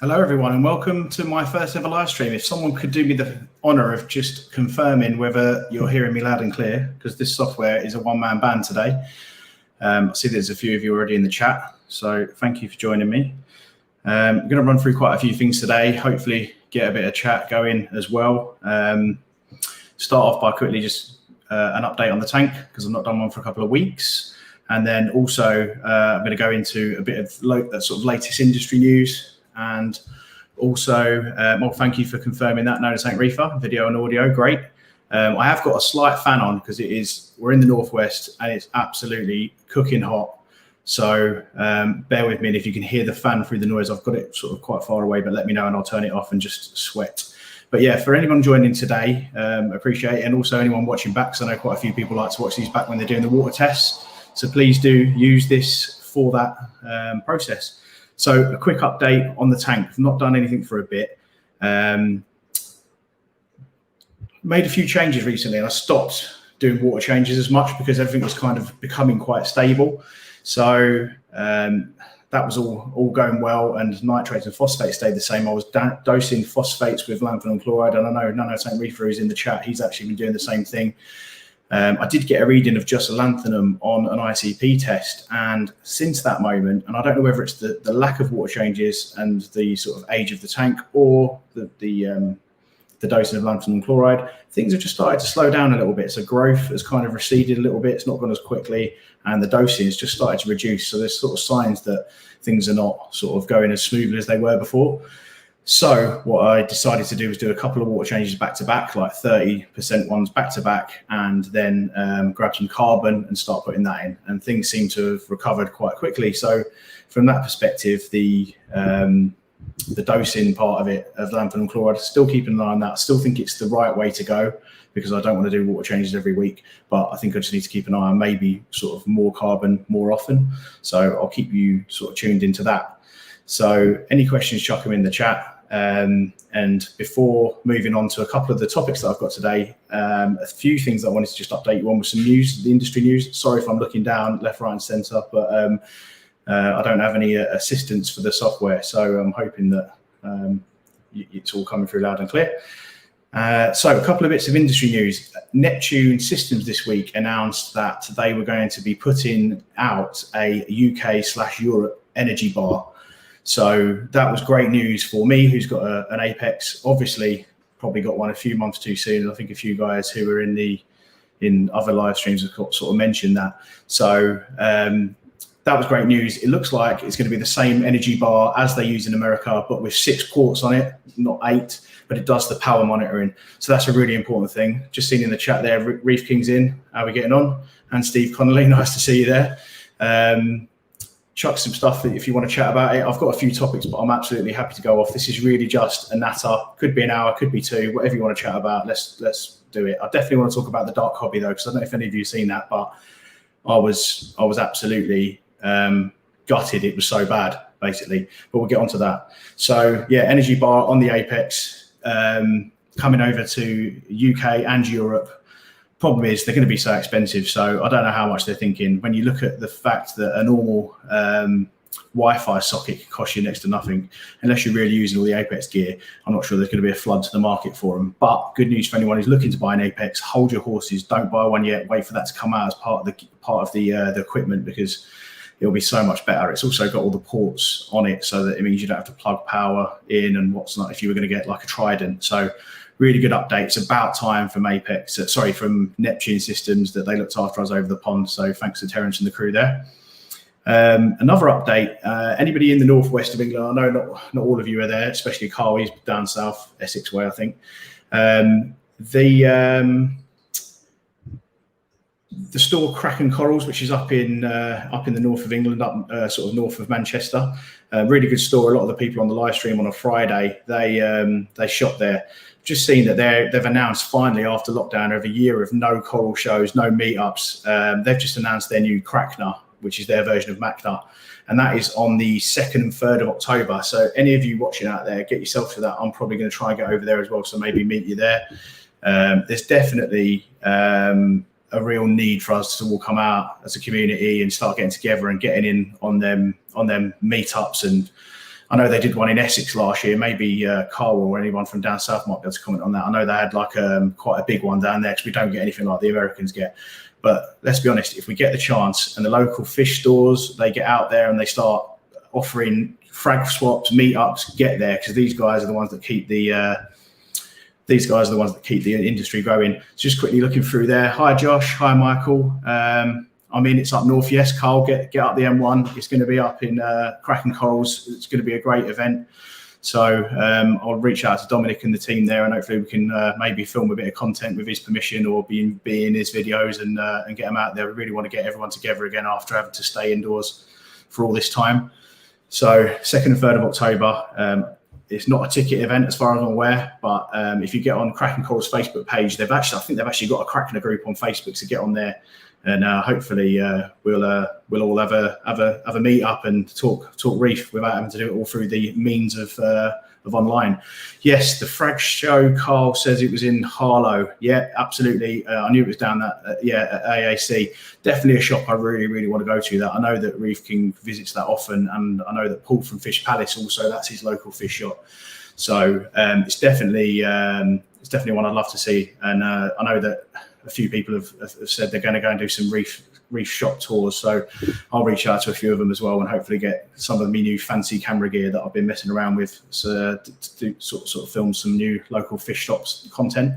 Hello everyone and welcome to my first ever live stream. If someone could do me the honor of just confirming whether you're hearing me loud and clear, because this software is a one-man band today. I see there's a few of you already in the chat, so thank you for joining me. I'm going to run through quite a few things today, hopefully get a bit of chat going as well. Start off by quickly just an update on the tank, because I've not done one for a couple of weeks. And then also I'm going to go into a bit of sort of latest industry news. And also, well, thank you for confirming that. No, Tank Reefer, video and audio, great. I have got a slight fan on because we're in the northwest and it's absolutely cooking hot. So bear with me, and if you can hear the fan through the noise, I've got it sort of quite far away, but let me know and I'll turn it off and just sweat. But yeah, for anyone joining today, appreciate it. And also anyone watching back, because I know quite a few people like to watch these back when they're doing the water tests. So please do use this for that process. So a quick update on the tank. I've not done anything for a bit. Made a few changes recently, and I stopped doing water changes as much because everything was kind of becoming quite stable. So that was all going well, and nitrates and phosphates stayed the same. I was dosing phosphates with lanthanum chloride, and I know Tank Reefer is in the chat. He's actually been doing the same thing. I did get a reading of just lanthanum on an ICP test, and since that moment, and I don't know whether it's the lack of water changes and the sort of age of the tank or the dosing of lanthanum chloride, things have just started to slow down a little bit. So growth has kind of receded a little bit. It's not gone as quickly, and the dosing has just started to reduce. So there's sort of signs that things are not sort of going as smoothly as they were before. So what I decided to do was do a couple of water changes back to back, like 30% ones back to back, and then grab some carbon and start putting that in. And things seem to have recovered quite quickly. So from that perspective, the dosing part of it, of lanthanum chloride, still keeping an eye on that. I still think it's the right way to go, because I don't want to do water changes every week, but I think I just need to keep an eye on maybe sort of more carbon more often. So I'll keep you sort of tuned into that. So any questions, chuck them in the chat. And before moving on to a couple of the topics that I've got today, a few things I wanted to just update you on with some news, the industry news. Sorry if I'm looking down left, right and center, but I don't have any assistance for the software. So I'm hoping that it's all coming through loud and clear. So a couple of bits of industry news. Neptune Systems this week announced that they were going to be putting out a UK/Europe energy bar. So that was great news for me, who's got an Apex. Obviously, probably got one a few months too soon. I think a few guys who were in other live streams have sort of mentioned that. So that was great news. It looks like it's going to be the same energy bar as they use in America, but with 6 ports on it, not 8. But it does the power monitoring. So that's a really important thing. Just seen in the chat there, Reef King's in. How are we getting on? And Steve Connolly, nice to see you there. Chuck some stuff if you want to chat about it. I've got a few topics, but I'm absolutely happy to go off. This is really just a natter. Could be an hour, could be 2, whatever you want to chat about. Let's do it. I definitely want to talk about the dark hobby though, because I don't know if any of you have seen that, but I was absolutely gutted. It was so bad, basically. But we'll get onto that. So yeah, energy bar on the Apex, coming over to UK and Europe. Problem is they're going to be so expensive, so I don't know how much they're thinking. When you look at the fact that a normal Wi-Fi socket can cost you next to nothing, unless you're really using all the Apex gear, I'm not sure there's going to be a flood to the market for them. But good news for anyone who's looking to buy an Apex: hold your horses, don't buy one yet. Wait for that to come out as part of the equipment, because it'll be so much better. It's also got all the ports on it, so that it means you don't have to plug power in and what's not if you were going to get like a Trident. So really good update. It's about time from from Neptune Systems that they looked after us over the pond. So thanks to Terence and the crew there. Another update, anybody in the northwest of England, I know not all of you are there, especially Carl, he's down south, Essex way, I think. The store Kraken Corals, which is up in the north of England, sort of north of Manchester, really good store. A lot of the people on the live stream on a Friday, they shop there. Just seen that they've announced finally, after lockdown, over a year of no coral shows, no meetups, they've just announced their new Krakner, which is their version of Macna, and that is on the 2nd and 3rd of October. So any of you watching out there, get yourself to that. I'm probably going to try and get over there as well, so maybe meet you there. There's definitely a real need for us to all come out as a community and start getting together and getting in on them meetups and I know they did one in Essex last year. Maybe Carl or anyone from down south might be able to comment on that. I know they had like quite a big one down there because we don't get anything like the Americans get. But let's be honest, if we get the chance and the local fish stores, they get out there and they start offering frag swaps, meetups, get there, because these guys are the ones that keep the industry going. So just quickly looking through there. Hi Josh, hi Michael. I mean, it's up north. Yes, Carl, get up the M1. It's going to be up in Cracking Corals. It's going to be a great event. So I'll reach out to Dominic and the team there, and hopefully we can maybe film a bit of content with his permission or be in his videos and get them out there. We really want to get everyone together again after having to stay indoors for all this time. So 2nd and 3rd of October. It's not a ticket event as far as I'm aware, but if you get on Cracking Corals Facebook page, I think they've actually got a Cracking group on Facebook, to get on there. And hopefully we'll all have a meet up and talk reef without having to do it all through the means of online. Yes, the frag show, Carl says it was in Harlow. Yeah, absolutely. I knew it was down at AAC. Definitely a shop I really want to go to. That I know that Reef King visits that often, and I know that Paul from Fish Palace also, that's his local fish shop. So it's definitely one I'd love to see. And I know that a few people have said they're going to go and do some reef shop tours, so I'll reach out to a few of them as well, and hopefully get some of the new fancy camera gear that I've been messing around with, so to do sort of film some new local fish shops content.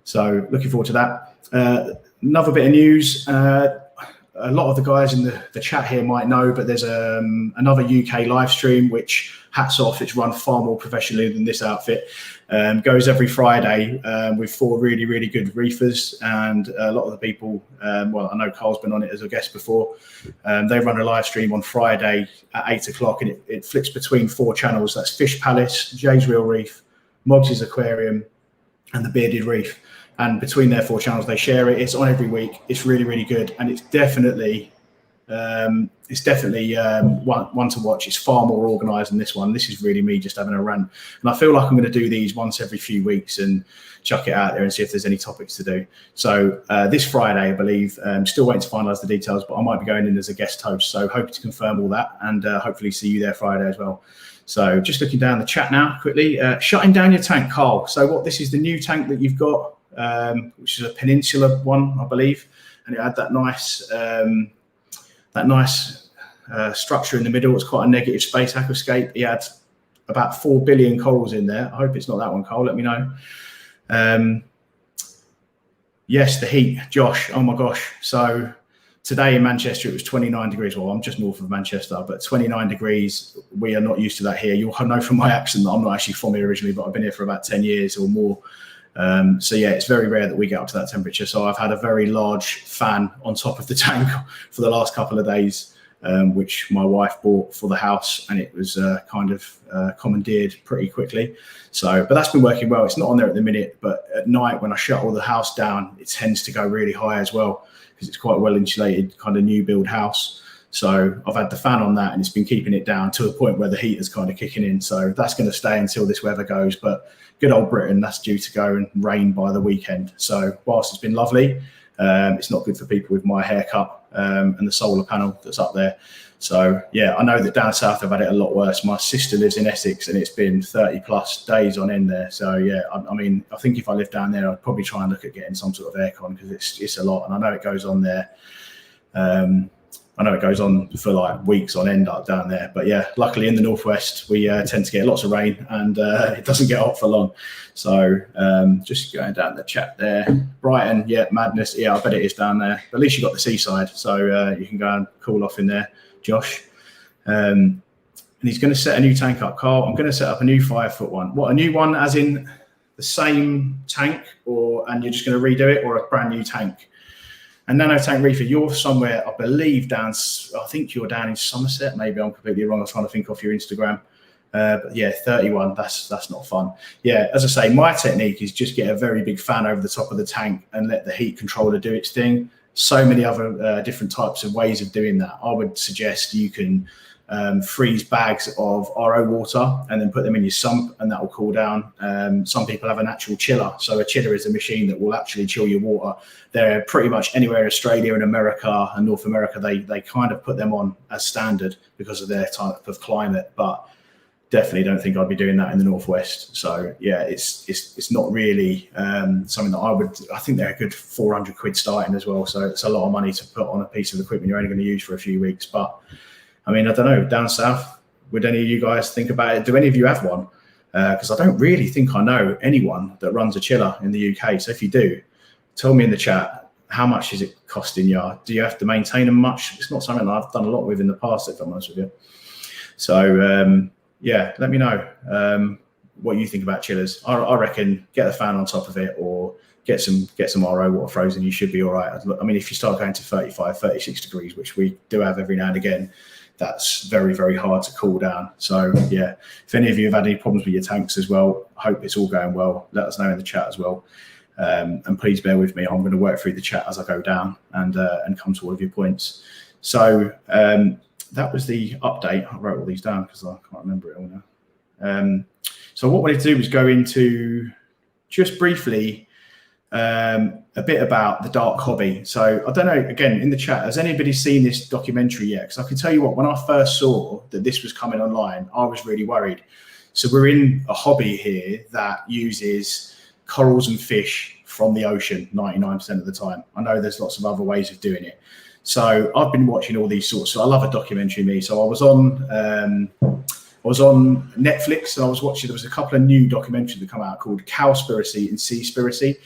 So looking forward to that. Another bit of news. A lot of the guys in the chat here might know, but there's another UK live stream, which, hats off, it's run far more professionally than this outfit. Goes every Friday with 4 really good reefers, and a lot of the people, well, I know Carl's been on it as a guest before. They run a live stream on Friday at 8 o'clock, and it flicks between 4 channels. That's Fish Palace, Jay's Real Reef, Moggs' Aquarium, and the Bearded Reef. And between their 4 channels, they share it. It's on every week. It's really good, and it's definitely one to watch. It's far more organised than this one. This is really me just having a rant, and I feel like I'm going to do these once every few weeks and chuck it out there and see if there's any topics to do. So this Friday, I believe, still waiting to finalise the details, but I might be going in as a guest host. So hoping to confirm all that, and hopefully see you there Friday as well. So just looking down the chat now quickly. Shutting down your tank, Carl. So this is the new tank that you've got, which is a Peninsula one, I believe, and it had that nice structure in the middle. It's quite a negative space aquascape. He had about 4 billion corals in there. I hope it's not that one, Carl. Let me know. Yes, the heat, Josh. Oh my gosh. So today in Manchester, it was 29 degrees. Well, I'm just north of Manchester, but 29 degrees. We are not used to that here. You'll know from my accent that I'm not actually from here originally, but I've been here for about 10 years or more. So yeah, it's very rare that we get up to that temperature. So I've had a very large fan on top of the tank for the last couple of days, which my wife bought for the house, and it was kind of commandeered pretty quickly. So, but that's been working well. It's not on there at the minute, but at night when I shut all the house down, it tends to go really high as well, because it's quite well insulated, kind of new build house. So I've had the fan on that, and it's been keeping it down to the point where the heat is kind of kicking in. So that's going to stay until this weather goes. But good old Britain, that's due to go and rain by the weekend. So whilst it's been lovely, it's not good for people with my haircut and the solar panel that's up there. So yeah, I know that down south I've had it a lot worse. My sister lives in Essex, and it's been 30 plus days on end there. So yeah, I mean, I think if I lived down there, I'd probably try and look at getting some sort of aircon, because it's a lot, and I know it goes on there. I know it goes on for like weeks on end up down there, but yeah, luckily in the northwest we tend to get lots of rain, and it doesn't get hot for long. So just going down the chat there, Brighton, yeah, madness, yeah, I bet it is down there. But at least you got the seaside, so you can go and cool off in there, Josh. And he's going to set a new tank up, Carl. I'm going to set up a new 5-foot one. What, a new one as in the same tank, and you're just going to redo it, or a brand new tank? And Nano Tank Reefer, you're somewhere, I believe, I think you're down in Somerset. Maybe I'm completely wrong. I was trying to think off your Instagram. But yeah, 31, that's not fun. Yeah, as I say, my technique is just get a very big fan over the top of the tank and let the heat controller do its thing. So many other different types of ways of doing that. I would suggest you can freeze bags of RO water and then put them in your sump, and that will cool down. Some people have an actual chiller. So a chiller is a machine that will actually chill your water. They're pretty much anywhere in Australia and America and North America, they kind of put them on as standard because of their type of climate. But definitely don't think I'd be doing that in the northwest. So yeah, it's not really something that I think they're a good 400 quid starting as well. So it's a lot of money to put on a piece of equipment you're only going to use for a few weeks. But I mean, I don't know, down south, would any of you guys think about it? Do any of you have one? Because I don't really think I know anyone that runs a chiller in the UK. So if you do, tell me in the chat, how much is it costing you? Do you have to maintain them much? It's not something that I've done a lot with in the past, if I'm honest with you. So yeah, let me know what you think about chillers. I reckon get the fan on top of it, or get some RO water frozen. You should be all right. I mean, if you start going to 35, 36 degrees, which we do have every now and again, that's very, very hard to cool down. So yeah, if any of you have had any problems with your tanks as well, I hope it's all going well. Let us know in the chat as well. And please bear with me. I'm going to work through the chat as I go down and come to all of your points. So that was the update. I wrote all these down because I can't remember it all now. So what I wanted to do was go into just briefly a bit about the dark hobby. So I don't know, again, in the chat, has anybody seen this documentary yet? Because I can tell you what, when I first saw that this was coming online, I was really worried. So we're in a hobby here that uses corals and fish from the ocean 99% of the time. I know there's lots of other ways of doing it. So I've been watching all these sorts. So I love a documentary, me. So I was on Netflix and I was watching, there was a couple of new documentaries that come out called Cowspiracy and Seaspiracy.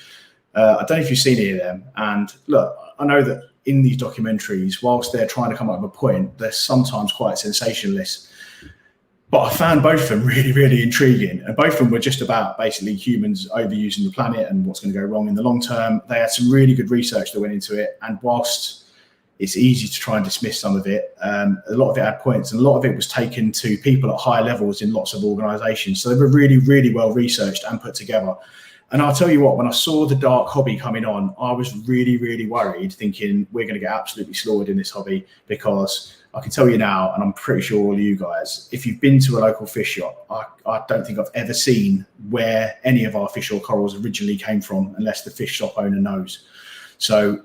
I don't know if you've seen any of them. And look, I know that in these documentaries, whilst they're trying to come up with a point, they're sometimes quite sensationalist. But I found both of them really, really intriguing. And both of them were just about basically humans overusing the planet and what's going to go wrong in the long term. They had some really good research that went into it. And whilst it's easy to try and dismiss some of it, a lot of it had points, and a lot of it was taken to people at high levels in lots of organizations. So they were really, really well researched and put together. And I'll tell you what, when I saw the dark hobby coming on, I was really, really worried, thinking we're going to get absolutely slaughtered in this hobby, because I can tell you now, and I'm pretty sure all of you guys, if you've been to a local fish shop, I don't think I've ever seen where any of our fish or corals originally came from, unless the fish shop owner knows. So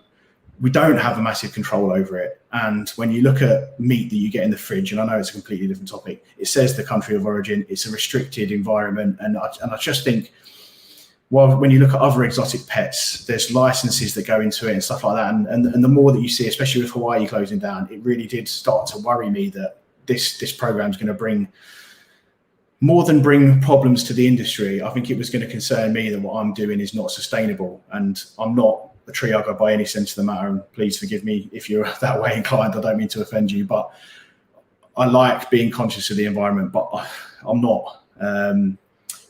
we don't have a massive control over it. And when you look at meat that you get in the fridge, and I know it's a completely different topic, it says the country of origin, it's a restricted environment. And I just think, well, when you look at other exotic pets, there's licenses that go into it and stuff like that. And the more that you see, especially with Hawaii closing down, it really did start to worry me that this program is going to bring more than bring problems to the industry. I think it was going to concern me that what I'm doing is not sustainable. And I'm not a tree hugger by any sense of the matter. And please forgive me if you're that way inclined. I don't mean to offend you, but I like being conscious of the environment, but I'm not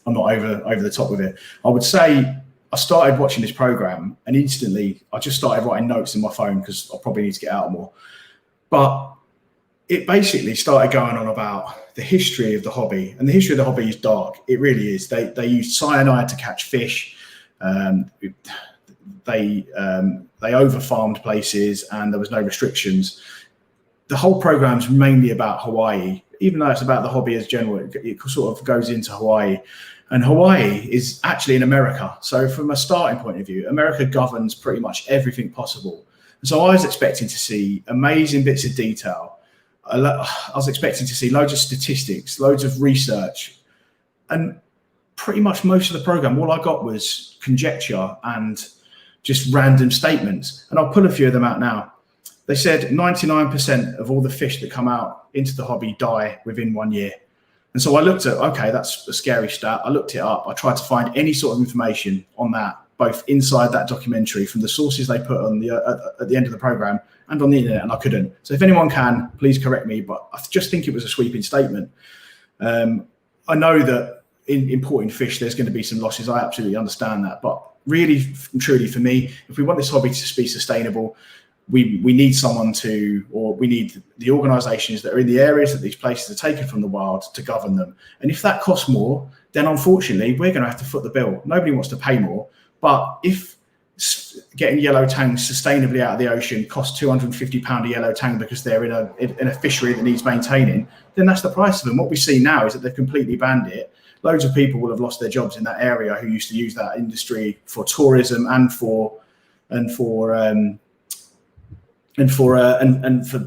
over the top with it. I would say I started watching this program and instantly I just started writing notes in my phone because I probably need to get out more. But it basically started going on about the history of the hobby, and the history of the hobby is dark. It really is. They used cyanide to catch fish. They over-farmed places and there was no restrictions. The whole program's mainly about Hawaii. Even though it's about the hobby as general, it sort of goes into Hawaii. And Hawaii is actually in America. So from a starting point of view, America governs pretty much everything possible. And so I was expecting to see amazing bits of detail. I was expecting to see loads of statistics, loads of research. And pretty much most of the program, all I got was conjecture and just random statements. And I'll pull a few of them out now. They said 99% of all the fish that come out into the hobby die within 1 year. And so I looked at, okay, that's a scary stat. I looked it up. I tried to find any sort of information on that, both inside that documentary from the sources they put on at the end of the program and on the internet, and I couldn't. So if anyone can, please correct me, but I just think it was a sweeping statement. I know that in importing fish, there's going to be some losses. I absolutely understand that. But really and truly for me, if we want this hobby to be sustainable, we need someone to, or we need the organisations that are in the areas that these places are taken from the wild to govern them. And if that costs more, then unfortunately we're going to have to foot the bill. Nobody wants to pay more. But if getting yellow tangs sustainably out of the ocean costs £250 a yellow tang because they're in a fishery that needs maintaining, then that's the price of them. What we see now is that they've completely banned it. Loads of people will have lost their jobs in that area who used to use that industry for tourism and for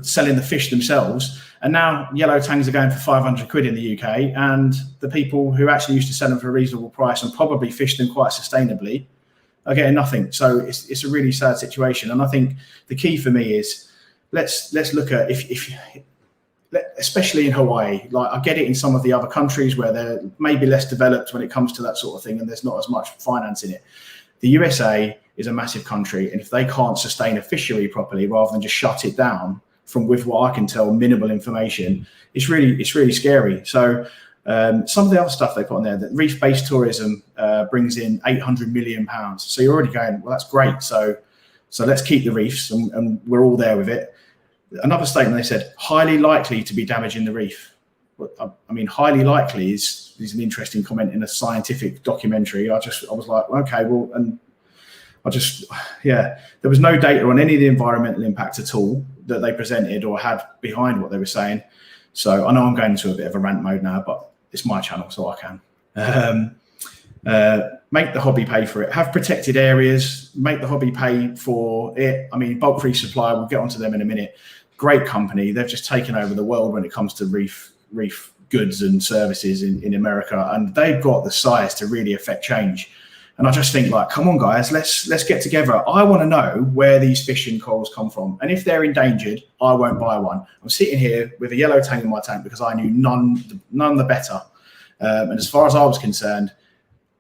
selling the fish themselves. And now yellow tangs are going for 500 quid in the UK, and the people who actually used to sell them for a reasonable price and probably fish them quite sustainably are getting nothing. So it's a really sad situation. And I think the key for me is let's look at if especially in Hawaii, like I get it in some of the other countries where they're maybe less developed when it comes to that sort of thing, and there's not as much finance in it. The USA is a massive country, and if they can't sustain a fishery properly rather than just shut it down, from with what I can tell, minimal information, it's really scary. So some of the other stuff they put on there, that reef-based tourism brings in £800 million. So you're already going, well, that's great. So let's keep the reefs, and we're all there with it. Another statement, they said, highly likely to be damaging the reef. I mean, highly likely is an interesting comment in a scientific documentary. I was like, okay, well, and there was no data on any of the environmental impact at all that they presented or had behind what they were saying. So I know I'm going into a bit of a rant mode now, but it's my channel, so I can. Make the hobby pay for it. Have protected areas. Make the hobby pay for it. I mean, Bulk Reef Supply, we'll get onto them in a minute. Great company. They've just taken over the world when it comes to reef goods and services in America, and they've got the size to really affect change. And I just think, like, come on, guys, let's get together. I want to know where these fish and corals come from, and if they're endangered, I won't buy one. I'm sitting here with a yellow tang in my tank because I knew none the better. And as far as I was concerned,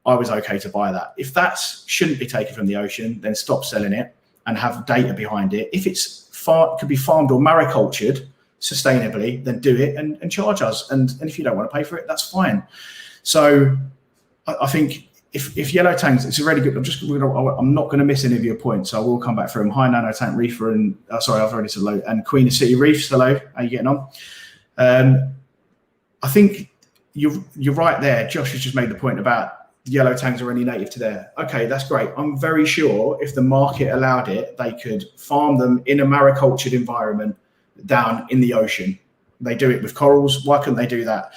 I was okay to buy that. If that shouldn't be taken from the ocean, then stop selling it and have data behind it. If could be farmed or maricultured sustainably, then do it and charge us. And if you don't want to pay for it, that's fine. So I think if yellow tangs, it's a really good. I'm not going to miss any of your points. So I will come back through them. Hi, Nano Tank Reefer, and sorry, I've already said hello. And Queen of City Reefs, hello. How you getting on? I think you're right there. Josh has just made the point about yellow tangs are only native to there. Okay, that's great. I'm very sure if the market allowed it, they could farm them in a maricultured environment down in the ocean. They do it with corals. Why couldn't they do that?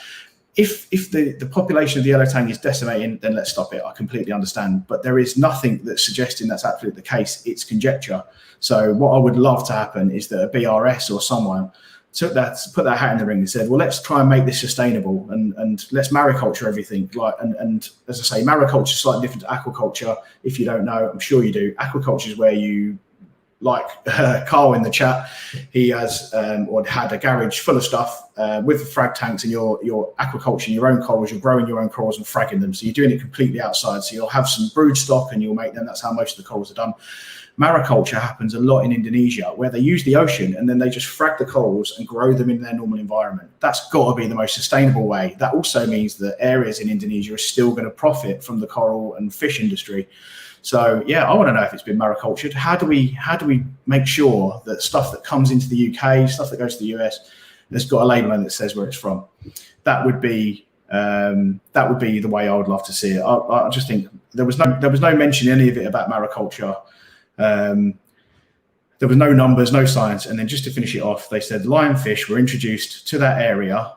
If the population of the yellow tang is decimating, then let's stop it. I completely understand. But there is nothing that's suggesting that's absolutely the case. It's conjecture. So what I would love to happen is that a BRS or someone put that hat in the ring and said, well, let's try and make this sustainable and let's mariculture everything. And as I say, mariculture is slightly different to aquaculture. If you don't know, I'm sure you do. Aquaculture is where you, like Carl in the chat, he has or had a garage full of stuff with frag tanks, and you're aquaculture, your own corals, you're growing your own corals and fragging them. So you're doing it completely outside. So you'll have some brood stock and you'll make them. That's how most of the corals are done. Mariculture happens a lot in Indonesia, where they use the ocean and then they just frag the corals and grow them in their normal environment. That's got to be the most sustainable way. That also means that areas in Indonesia are still going to profit from the coral and fish industry. So yeah, I want to know if it's been maricultured. How do we make sure that stuff that comes into the UK, stuff that goes to the US, has got a label on it that says where it's from? That would be the way I would love to see it. I just think there was no mention in any of it about mariculture. There was no numbers, no science. And then just to finish it off, they said lionfish were introduced to that area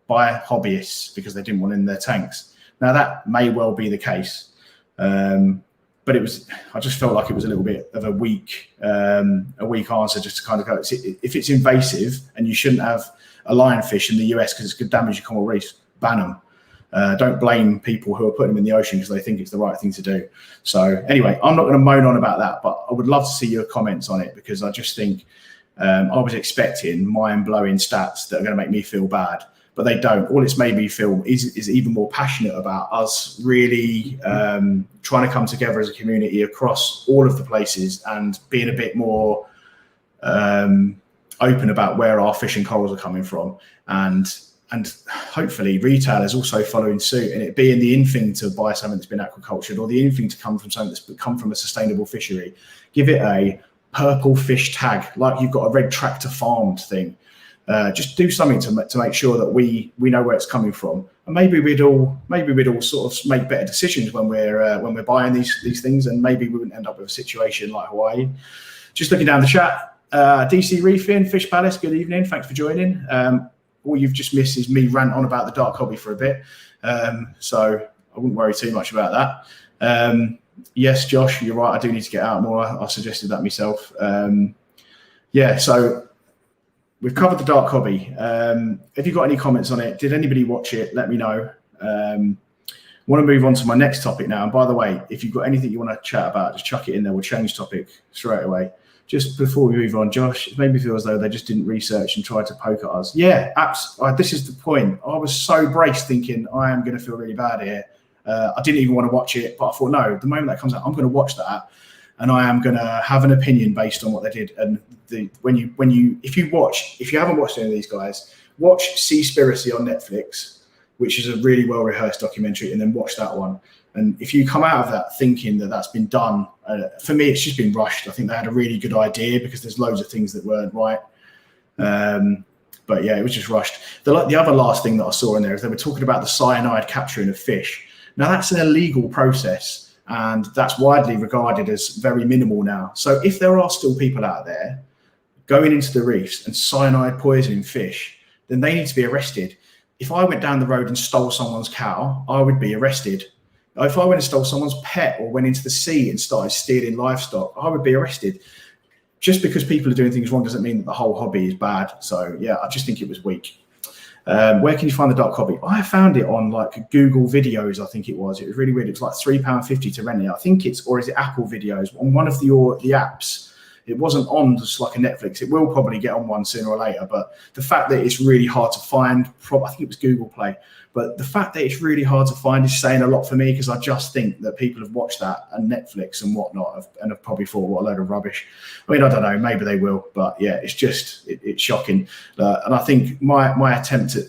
by hobbyists because they didn't want in their tanks. Now that may well be the case. But I just felt like it was a little bit of a weak answer, just to kind of go, if it's invasive and you shouldn't have a lionfish in the US because it's going to damage your coral reefs, ban them. Don't blame people who are putting them in the ocean because they think it's the right thing to do. So anyway, I'm not going to moan on about that, but I would love to see your comments on it, because I just think I was expecting mind-blowing stats that are going to make me feel bad, but they don't. All it's made me feel is even more passionate about us really trying to come together as a community across all of the places and being a bit more open about where our fish and corals are coming from, and hopefully retailers also following suit, and it being the in thing to buy something that's been aquacultured, or the in thing to come from something that's come from a sustainable fishery. Give it a purple fish tag, like you've got a red tractor farmed thing. Just do something to make sure that we know where it's coming from, and maybe we'd all sort of make better decisions when we're buying these things, and maybe we wouldn't end up with a situation like Hawaii. Just looking down the chat, DC Reefing, Fish Palace, good evening, thanks for joining. All you've just missed is me rant on about the dark hobby for a bit, so I wouldn't worry too much about that. Yes, Josh, you're right, I do need to get out more. I suggested that myself. Yeah, so we've covered the dark hobby. Have you got any comments on it? Did anybody watch it? Let me know. Want to move on to my next topic now. And by the way, if you've got anything you want to chat about, just chuck it in there. We'll change topic straight away. Just before we move on, Josh, it made me feel as though they just didn't research and try to poke at us. Yeah, this is the point. I was so braced thinking I am going to feel really bad here. I didn't even want to watch it, but I thought, no, the moment that comes out, I'm going to watch that. And I am going to have an opinion based on what they did. And if you haven't watched any of these guys, watch Seaspiracy on Netflix, which is a really well rehearsed documentary, and then watch that one. And if you come out of that thinking that that's been done, for me, it's just been rushed. I think they had a really good idea because there's loads of things that weren't right. But yeah, it was just rushed. The other last thing that I saw in there is they were talking about the cyanide capturing of fish. Now that's an illegal process, and that's widely regarded as very minimal now. So if there are still people out there going into the reefs and cyanide poisoning fish, then they need to be arrested. If I went down the road and stole someone's cow, I would be arrested. If I went and stole someone's pet or went into the sea and started stealing livestock, I would be arrested. Just because people are doing things wrong doesn't mean that the whole hobby is bad. So yeah, I just think it was weak. Where can you find the dark hobby? I found it on like Google Videos, I think it was. It was really weird. It was like £3.50 to rent it. I think or is it Apple Videos? On one of the apps. It wasn't on just like a Netflix. It will probably get on one sooner or later. But the fact that it's really hard to find, I think it was Google Play. But the fact that it's really hard to find is saying a lot for me, because I just think that people have watched that and Netflix and whatnot and have probably thought, what a load of rubbish. I mean, I don't know, maybe they will. But yeah, it's shocking. And I think my attempt at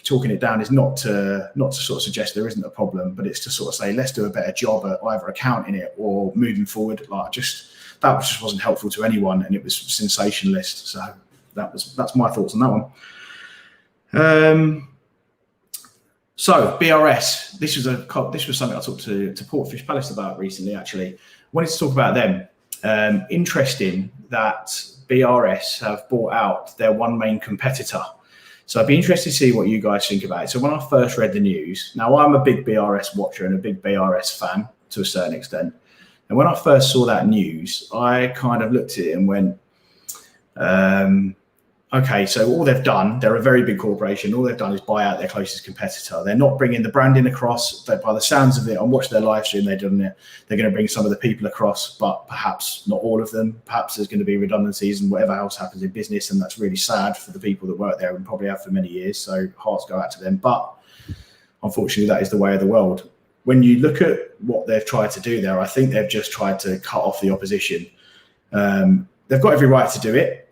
talking it down is not to sort of suggest there isn't a problem, but it's to sort of say, let's do a better job at either accounting it or moving forward. That just wasn't helpful to anyone, and it was sensationalist. So that's my thoughts on that one. So BRS, this was something I talked to Portfish Palace about recently. Actually, wanted to talk about them. Interesting that BRS have bought out their one main competitor. So I'd be interested to see what you guys think about it. So when I first read the news, now I'm a big BRS watcher and a big BRS fan to a certain extent. And when I first saw that news, I kind of looked at it and went, okay, so all they've done, they're a very big corporation. All they've done is buy out their closest competitor. They're not bringing the branding across. By the sounds of it, I watched their live stream, they're doing it. They're going to bring some of the people across, but perhaps not all of them. Perhaps there's going to be redundancies and whatever else happens in business. And that's really sad for the people that work there and probably have for many years. So hearts go out to them. But unfortunately, that is the way of the world. When you look at what they've tried to do there, I think they've just tried to cut off the opposition. They've got every right to do it.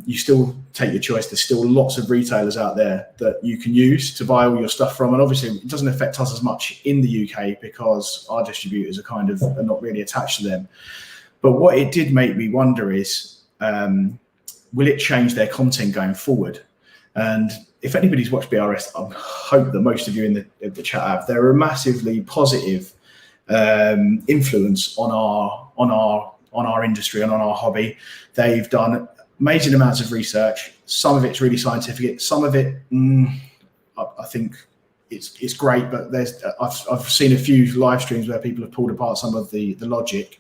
You still take your choice. There's still lots of retailers out there that you can use to buy all your stuff from. And obviously it doesn't affect us as much in the UK because our distributors are not really attached to them. But what it did make me wonder is, will it change their content going forward? And if anybody's watched BRS, I hope that most of you in the chat have. They're a massively positive influence on our industry and on our hobby. They've done amazing amounts of research. Some of it's really scientific. Some of it, I think it's great. But I've seen a few live streams where people have pulled apart some of the logic.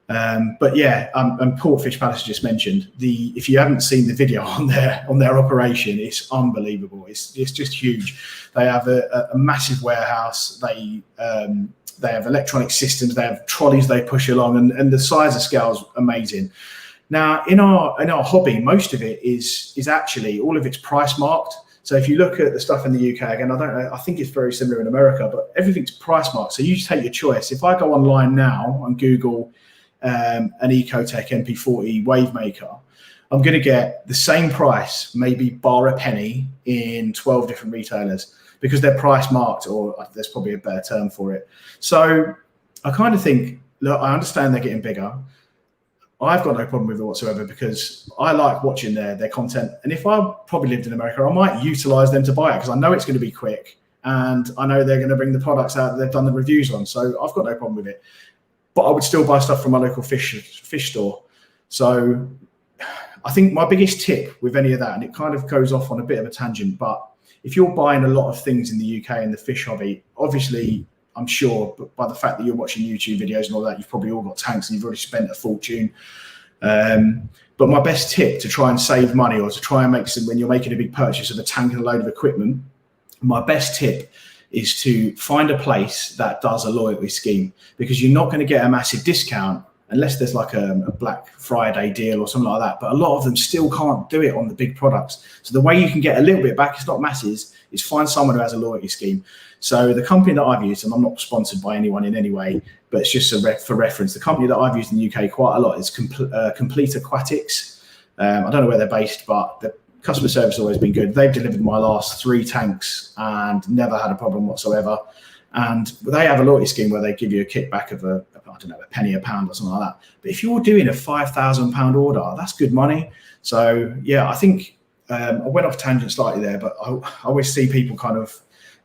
But yeah, and Portfish Palace just mentioned if you haven't seen the video on their operation, it's unbelievable. It's just huge. They have a massive warehouse. They have electronic systems. They have trolleys they push along, and the size of scale is amazing. Now, in our hobby, most of it is actually all of it's price marked. So if you look at the stuff in the UK, again, I think it's very similar in America, but everything's price marked. So you take your choice. If I go online now and Google an Ecotech MP40 wave maker, I'm going to get the same price, maybe bar a penny, in 12 different retailers because they're price marked, or there's probably a better term for it. So I kind of think, look, I understand they're getting bigger. I've got no problem with it whatsoever because I like watching their content. And if I probably lived in America, I might utilize them to buy it because I know it's going to be quick and I know they're going to bring the products out that they've done the reviews on. So I've got no problem with it. But I would still buy stuff from my local fish store. So I think my biggest tip with any of that, and it kind of goes off on a bit of a tangent, but if you're buying a lot of things in the UK in the fish hobby, obviously, I'm sure, but by the fact that you're watching YouTube videos and all that, you've probably all got tanks and you've already spent a fortune. But my best tip to try and save money, or to try and make some, when you're making a big purchase of a tank and a load of equipment, my best tip is to find a place that does a loyalty scheme, because you're not going to get a massive discount unless there's like a Black Friday deal or something like that. But a lot of them still can't do it on the big products. So the way you can get a little bit back, it's not masses, is find someone who has a loyalty scheme. So the company that I've used, and I'm not sponsored by anyone in any way, but it's just for reference, the company that I've used in the UK quite a lot is Complete Aquatics. I don't know where they're based, but the customer service has always been good. They've delivered my last 3 tanks and never had a problem whatsoever. And they have a loyalty scheme where they give you a kickback of a penny a pound or something like that. But if you're doing a £5,000 order, that's good money. So yeah, I think I went off tangent slightly there, but I always see people kind of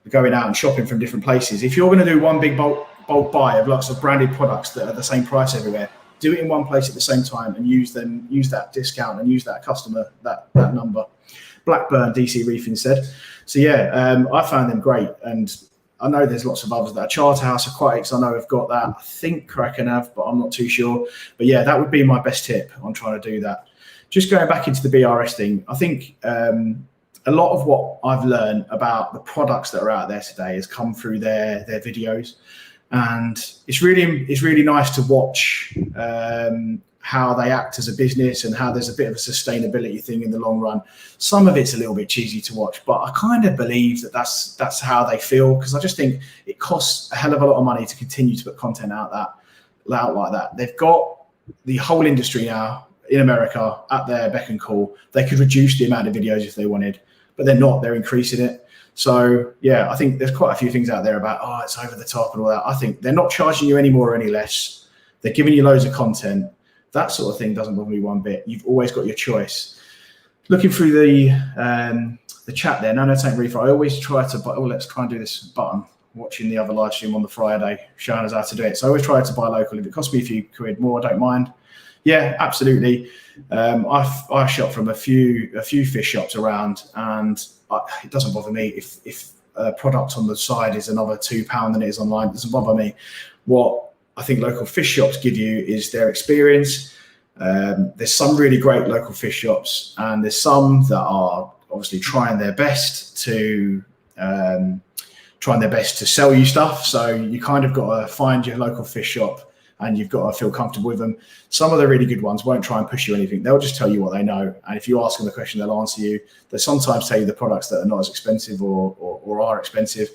going out and shopping from different places. If you're going to do one big bulk buy of lots of branded products that are the same price everywhere, do it in one place at the same time and use that discount and use that customer, that number. Blackburn DC Reefing said. So yeah, I found them great, and I know there's lots of others that are Charterhouse Aquatics. I know I've got that. I think Kraken have, but I'm not too sure. But yeah, that would be my best tip on trying to do that. Just going back into the BRS thing, I think a lot of what I've learned about the products that are out there today has come through their videos, and it's really nice to watch how they act as a business and how there's a bit of a sustainability thing in the long run. Some of it's a little bit cheesy to watch, but I kind of believe that that's how they feel, because I just think it costs a hell of a lot of money to continue to put content out like that. They've got the whole industry now in America at their beck and call. They could reduce the amount of videos if they wanted, but they're not. They're increasing it. So yeah, I think there's quite a few things out there about, oh, it's over the top and all that. I think they're not charging you any more or any less. They're giving you loads of content. That sort of thing doesn't bother me one bit. You've always got your choice. Looking through the chat there, no Tank Reef, I always try to buy, let's try and do this button, watching the other live stream on the Friday, showing us how to do it. So I always try to buy local. If it costs me a few quid more, I don't mind. Yeah, absolutely. I shop from a few fish shops around, and it doesn't bother me if a product on the side is another £2 than it is online. It doesn't bother me. What I think local fish shops give you is their experience. There's some really great local fish shops, and there's some that are obviously trying their best to sell you stuff. So you kind of got to find your local fish shop, and you've got to feel comfortable with them. Some of the really good ones won't try and push you anything. They'll just tell you what they know. And if you ask them a question, they'll answer you. They sometimes tell you the products that are not as expensive or are expensive.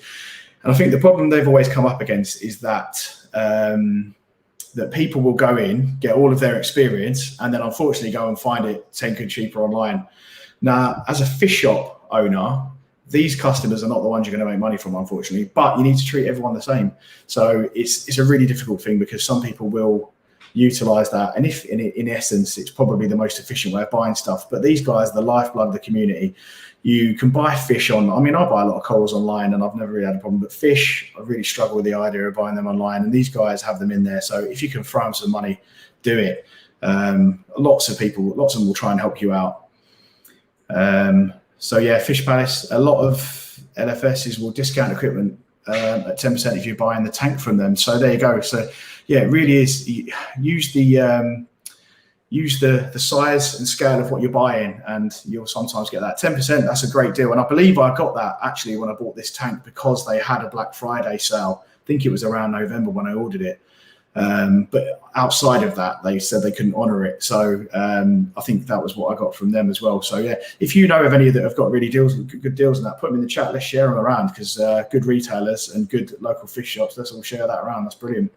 And I think the problem they've always come up against is that that people will go in, get all of their experience, and then unfortunately go and find it 10 quid cheaper online. Now, as a fish shop owner, these customers are not the ones you're going to make money from, unfortunately, but you need to treat everyone the same. So it's a really difficult thing, because some people will utilize that. And if in essence, it's probably the most efficient way of buying stuff. But these guys are the lifeblood of the community. You can buy fish on, I buy a lot of corals online and I've never really had a problem, but fish, I really struggle with the idea of buying them online, and these guys have them in there. So if you can throw them some money, do it. Lots of them will try and help you out. So yeah, Fish Palace, a lot of LFSs will discount equipment at 10% if you're buying the tank from them. So there you go. So yeah, it really is, use the size and scale of what you're buying, and you'll sometimes get that 10%. That's a great deal. And I believe I got that actually when I bought this tank, because they had a Black Friday sale. I think it was around November when I ordered it. But outside of that, they said they couldn't honor it. So I think that was what I got from them as well. So yeah, if you know of any that have got really good deals and that, put them in the chat. Let's share them around, because good retailers and good local fish shops, let's all share that around. That's brilliant.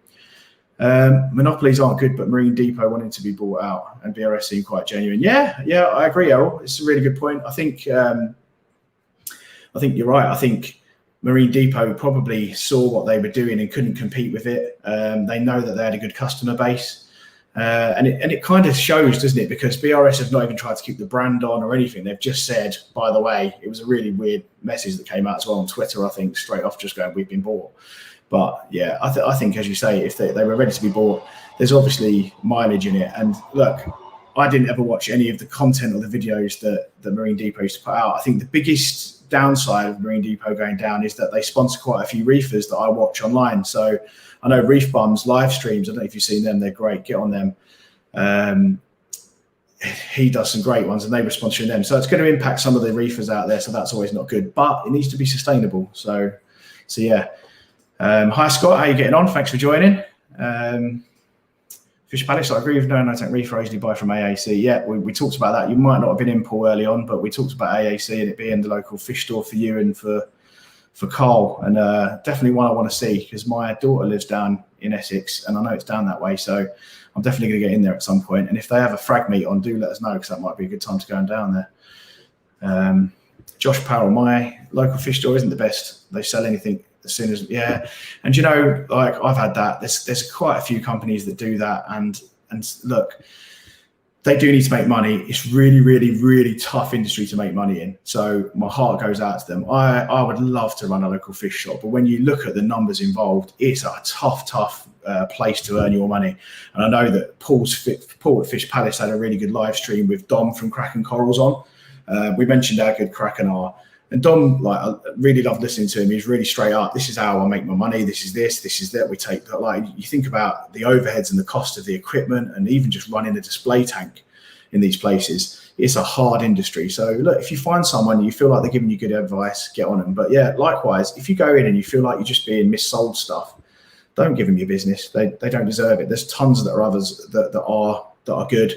Monopolies aren't good, but Marine Depot wanting to be bought out, and BRS seem quite genuine. Yeah, I agree, Errol. It's a really good point. I think you're right. I think Marine Depot probably saw what they were doing and couldn't compete with it. They know that they had a good customer base, and it kind of shows, doesn't it? Because BRS have not even tried to keep the brand on or anything. They've just said, by the way, it was a really weird message that came out as well on Twitter, I think, straight off, just going, we've been bought. But yeah, I think, as you say, if they were ready to be bought, there's obviously mileage in it. And look, I didn't ever watch any of the content or the videos that Marine Depot used to put out. I think the biggest downside of Marine Depot going down is that they sponsor quite a few reefers that I watch online. So I know Reef Bums live streams. I don't know if you've seen them. They're great. Get on them. he does some great ones and they were sponsoring them. So it's going to impact some of the reefers out there. So that's always not good, but it needs to be sustainable. So yeah. Hi, Scott. How are you getting on? Thanks for joining. Fish Palace, I agree with no tank reef. I usually buy from AAC. Yeah, we talked about that. You might not have been in, Paul, early on, but we talked about AAC and it being the local fish store for you and for Carl. And definitely one I want to see because my daughter lives down in Essex and I know it's down that way. So I'm definitely going to get in there at some point. And if they have a frag meet on, do let us know because that might be a good time to go down there. Josh Powell, my local fish store isn't the best. They sell anything as soon as, yeah. And you know, like I've had that. There's quite a few companies that do that. And look, they do need to make money. It's really, really, really tough industry to make money in. So my heart goes out to them. I would love to run a local fish shop, but when you look at the numbers involved, it's a tough place to earn your money. And I know that Paul at Fish Palace had a really good live stream with Dom from Kraken Corals on. We mentioned how good Kraken are. And Dom, like, I really loved listening to him. He's really straight up. This is how I make my money. This is this. This is that. We take that. Like, you think about the overheads and the cost of the equipment, and even just running a display tank in these places. It's a hard industry. So look, if you find someone you feel like they're giving you good advice, get on them. But yeah, likewise, if you go in and you feel like you're just being missold stuff, don't give them your business. They don't deserve it. There's tons that are others that are good.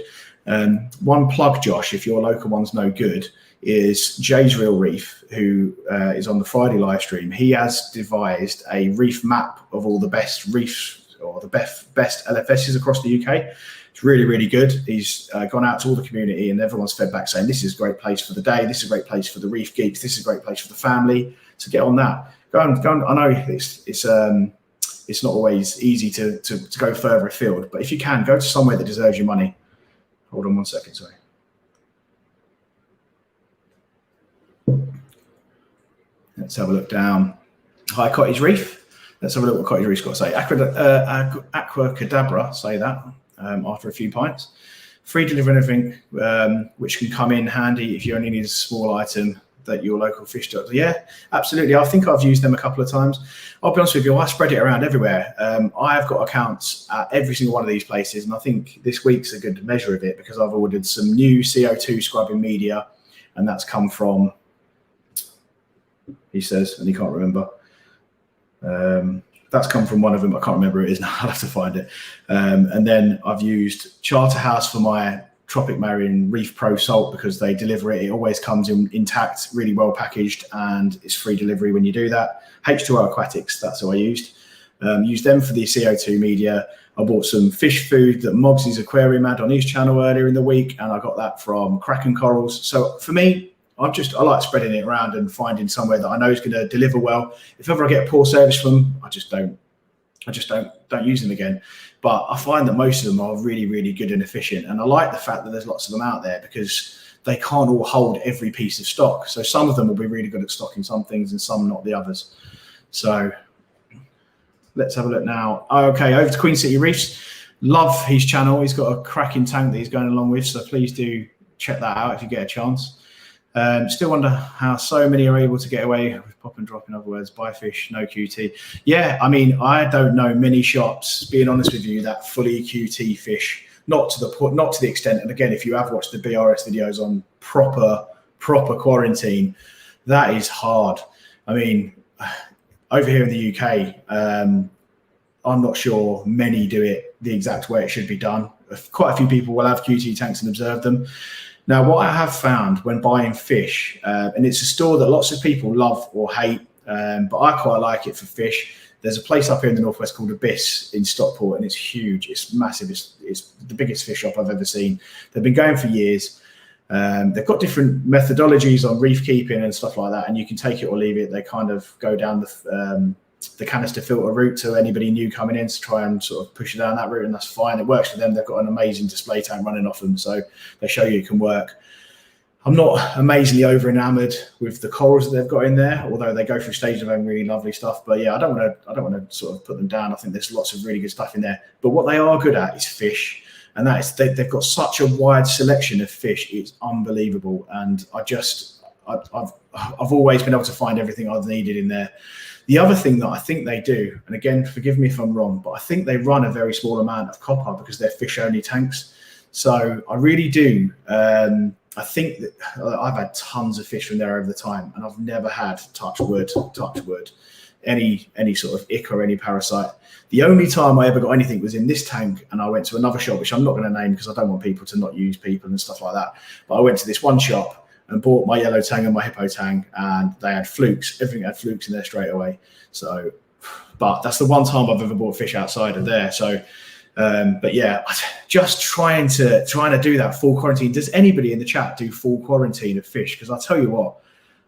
One plug, Josh, if your local one's no good, is Jay's Real Reef, who is on the Friday live stream. He has devised a reef map of all the best reefs or the best LFSs across the UK. It's really, really good. He's gone out to all the community and everyone's fed back saying, this is a great place for the day. This is a great place for the reef geeks. This is a great place for the family. So get on that. Go on. I know it's not always easy to go further afield, but if you can, go to somewhere that deserves your money. Hold on 1 second, sorry. Let's have a look down. Hi, Cottage Reef. Let's have a look what Cottage Reef's got to say. Aqua Cadabra, say that after a few pints. Free delivery and everything, which can come in handy if you only need a small item that your local fish doctor. Yeah, absolutely. I think I've used them a couple of times. I'll be honest with you, I spread it around everywhere. I have got accounts at every single one of these places, and I think this week's a good measure of it because I've ordered some new CO2 scrubbing media, and that's come from, he says, and he can't remember. That's come from one of them. I can't remember who it is now. I'll have to find it. And then I've used Charterhouse for my Tropic Marine Reef Pro salt because they deliver it. It always comes in intact, really well packaged, and it's free delivery when you do that. H2O Aquatics, that's who I used. Used them for the CO2 media. I bought some fish food that Moggsy's Aquarium had on his channel earlier in the week, and I got that from Kraken Corals. So for me, I like spreading it around and finding somewhere that I know is going to deliver well. If ever I get a poor service from them, I just don't use them again. But I find that most of them are really, really good and efficient. And I like the fact that there's lots of them out there because they can't all hold every piece of stock. So some of them will be really good at stocking some things and some not the others. So let's have a look now. Okay, over to Queen City Reefs. Love his channel. He's got a cracking tank that he's going along with. So please do check that out if you get a chance. Still wonder how so many are able to get away with pop and drop, in other words, buy fish, no QT. Yeah, I mean, I don't know many shops, being honest with you, that fully QT fish, not to the extent. And again, if you have watched the BRS videos on proper quarantine, that is hard. I mean, over here in the UK, I'm not sure many do it the exact way it should be done. Quite a few people will have QT tanks and observe them. Now, what I have found when buying fish, and it's a store that lots of people love or hate, but I quite like it for fish. There's a place up here in the northwest called Abyss in Stockport, and it's huge. It's massive. It's the biggest fish shop I've ever seen. They've been going for years. They've got different methodologies on reef keeping and stuff like that, and you can take it or leave it. They kind of go down the canister filter route to anybody new coming in to try and sort of push it down that route, and that's fine. It works for them. They've got an amazing display tank running off them, so they show you it can work. I'm not amazingly over enamored with the corals that they've got in there, although they go through stages of having really lovely stuff. But yeah, I don't want to sort of put them down. I think there's lots of really good stuff in there. But what they are good at is fish, and that is they've got such a wide selection of fish. It's unbelievable, and I've always been able to find everything I've needed in there. The other thing that I think they do, and again, forgive me if I'm wrong, but I think they run a very small amount of copper because they're fish-only tanks. So I really do. I think that I've had tons of fish from there over the time, and I've never had, touch wood, any sort of ick or any parasite. The only time I ever got anything was in this tank, and I went to another shop, which I'm not going to name because I don't want people to not use people and stuff like that. But I went to this one shop and bought my yellow tang and my hippo tang, and they had flukes. Everything had flukes in there straight away. So, but that's the one time I've ever bought fish outside of there. So, but yeah, just trying to do that full quarantine. Does anybody in the chat do full quarantine of fish? Because I tell you what,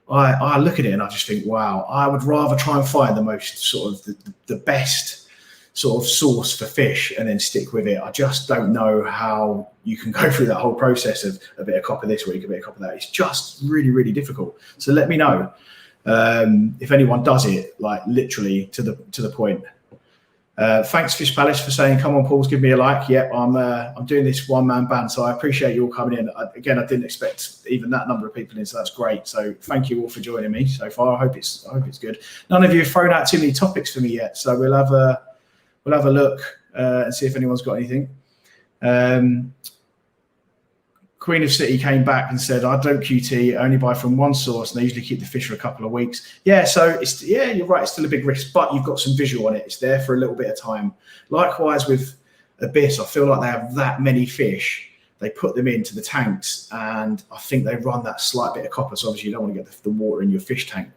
I look at it and I just think, wow, I would rather try and find the most sort of the best sort of source for fish and then stick with it. I just don't know how you can go through that whole process of a bit of copper this week, a bit of copper that. It's just really, really difficult. So let me know if anyone does it, like literally to the point. Thanks Fish Palace for saying, come on Paul's, give me a like. Yep, I'm doing this one-man band, so I appreciate you all coming in. Again, I didn't expect even that number of people in, so that's great. So thank you all for joining me so far. I hope it's good. None of you have thrown out too many topics for me yet, so we'll have a look and see if anyone's got anything. Queen of City came back and said, I don't QT, I only buy from one source, and they usually keep the fish for a couple of weeks. Yeah, so you're right, it's still a big risk, but you've got some visual on it. It's there for a little bit of time. Likewise with Abyss, I feel like they have that many fish. They put them into the tanks, and I think they run that slight bit of copper. So obviously you don't want to get the water in your fish tank.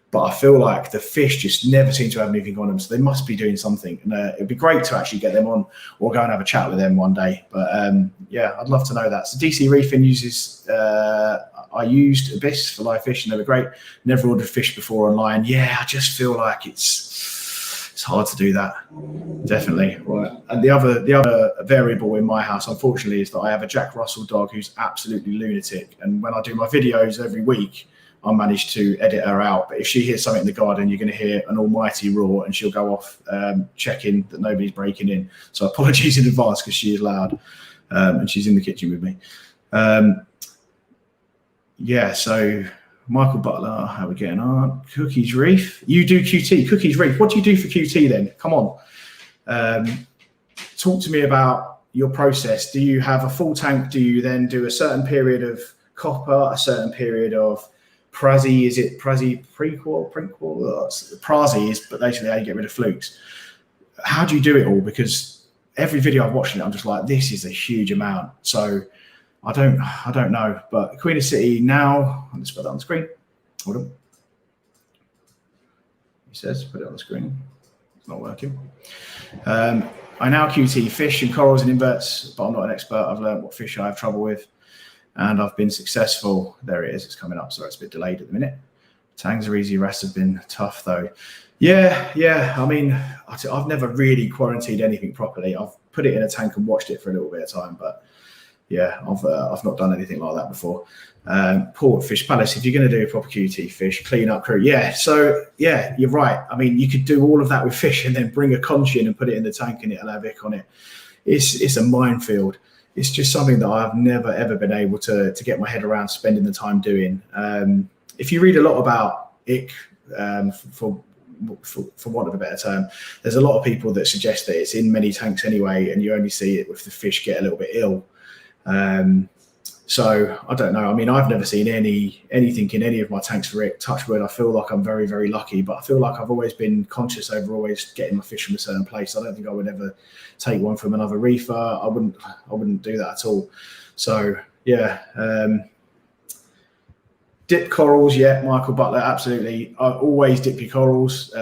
But I feel like the fish just never seem to have anything on them. So they must be doing something. And it'd be great to actually get them on or go and have a chat with them one day. But yeah, I'd love to know that. So DC Reefing uses, I used Abyss for live fish and they were great. Never ordered fish before online. Yeah, I just feel like it's hard to do that. Definitely. Right. And the other variable in my house, unfortunately, is that I have a Jack Russell dog who's absolutely lunatic. And when I do my videos every week, I managed to edit her out, but if she hears something in the garden, you're going to hear an almighty roar, and she'll go off checking that nobody's breaking in. So apologies in advance because she is loud, and she's in the kitchen with me. Yeah, so Michael Butler, how are we getting on? Cookies Reef, you do QT. Cookies Reef, what do you do for QT then? Come on, talk to me about your process. Do you have a full tank? Do you then do a certain period of copper, a certain period of Prazi? Is it Prazi prequel? Prazi is, but basically how you get rid of flukes. How do you do it all? Because every video I've watched it, I'm just like, this is a huge amount. So I don't know. But Queen of City now, I'll just put that on the screen. Hold on. He says, put it on the screen. It's not working. I now QT fish and corals and inverts, but I'm not an expert. I've learned what fish I have trouble with, and I've been successful. There it is. It's coming up. Sorry, it's a bit delayed at the minute. Tangs are easy. Rest have been tough, though. Yeah. I mean, I've never really quarantined anything properly. I've put it in a tank and watched it for a little bit of time, but yeah, I've not done anything like that before. Port Fish Palace, if you're going to do a proper QT fish, clean up crew. Yeah, so yeah, you're right. I mean, you could do all of that with fish and then bring a conch in and put it in the tank and it'll have ick on it. It's a minefield. It's just something that I've never, ever been able to get my head around spending the time doing. If you read a lot about ick, for want of a better term, there's a lot of people that suggest that it's in many tanks anyway, and you only see it if the fish get a little bit ill. So I don't know. I mean, I've never seen anything in any of my tanks for ick. Touch wood. I feel like I'm very, very lucky, but I feel like I've always been conscious over always getting my fish from a certain place. I don't think I would ever take one from another reefer. I wouldn't do that at all. So yeah. Dip corals, yeah, Michael Butler, absolutely. I always dip your corals.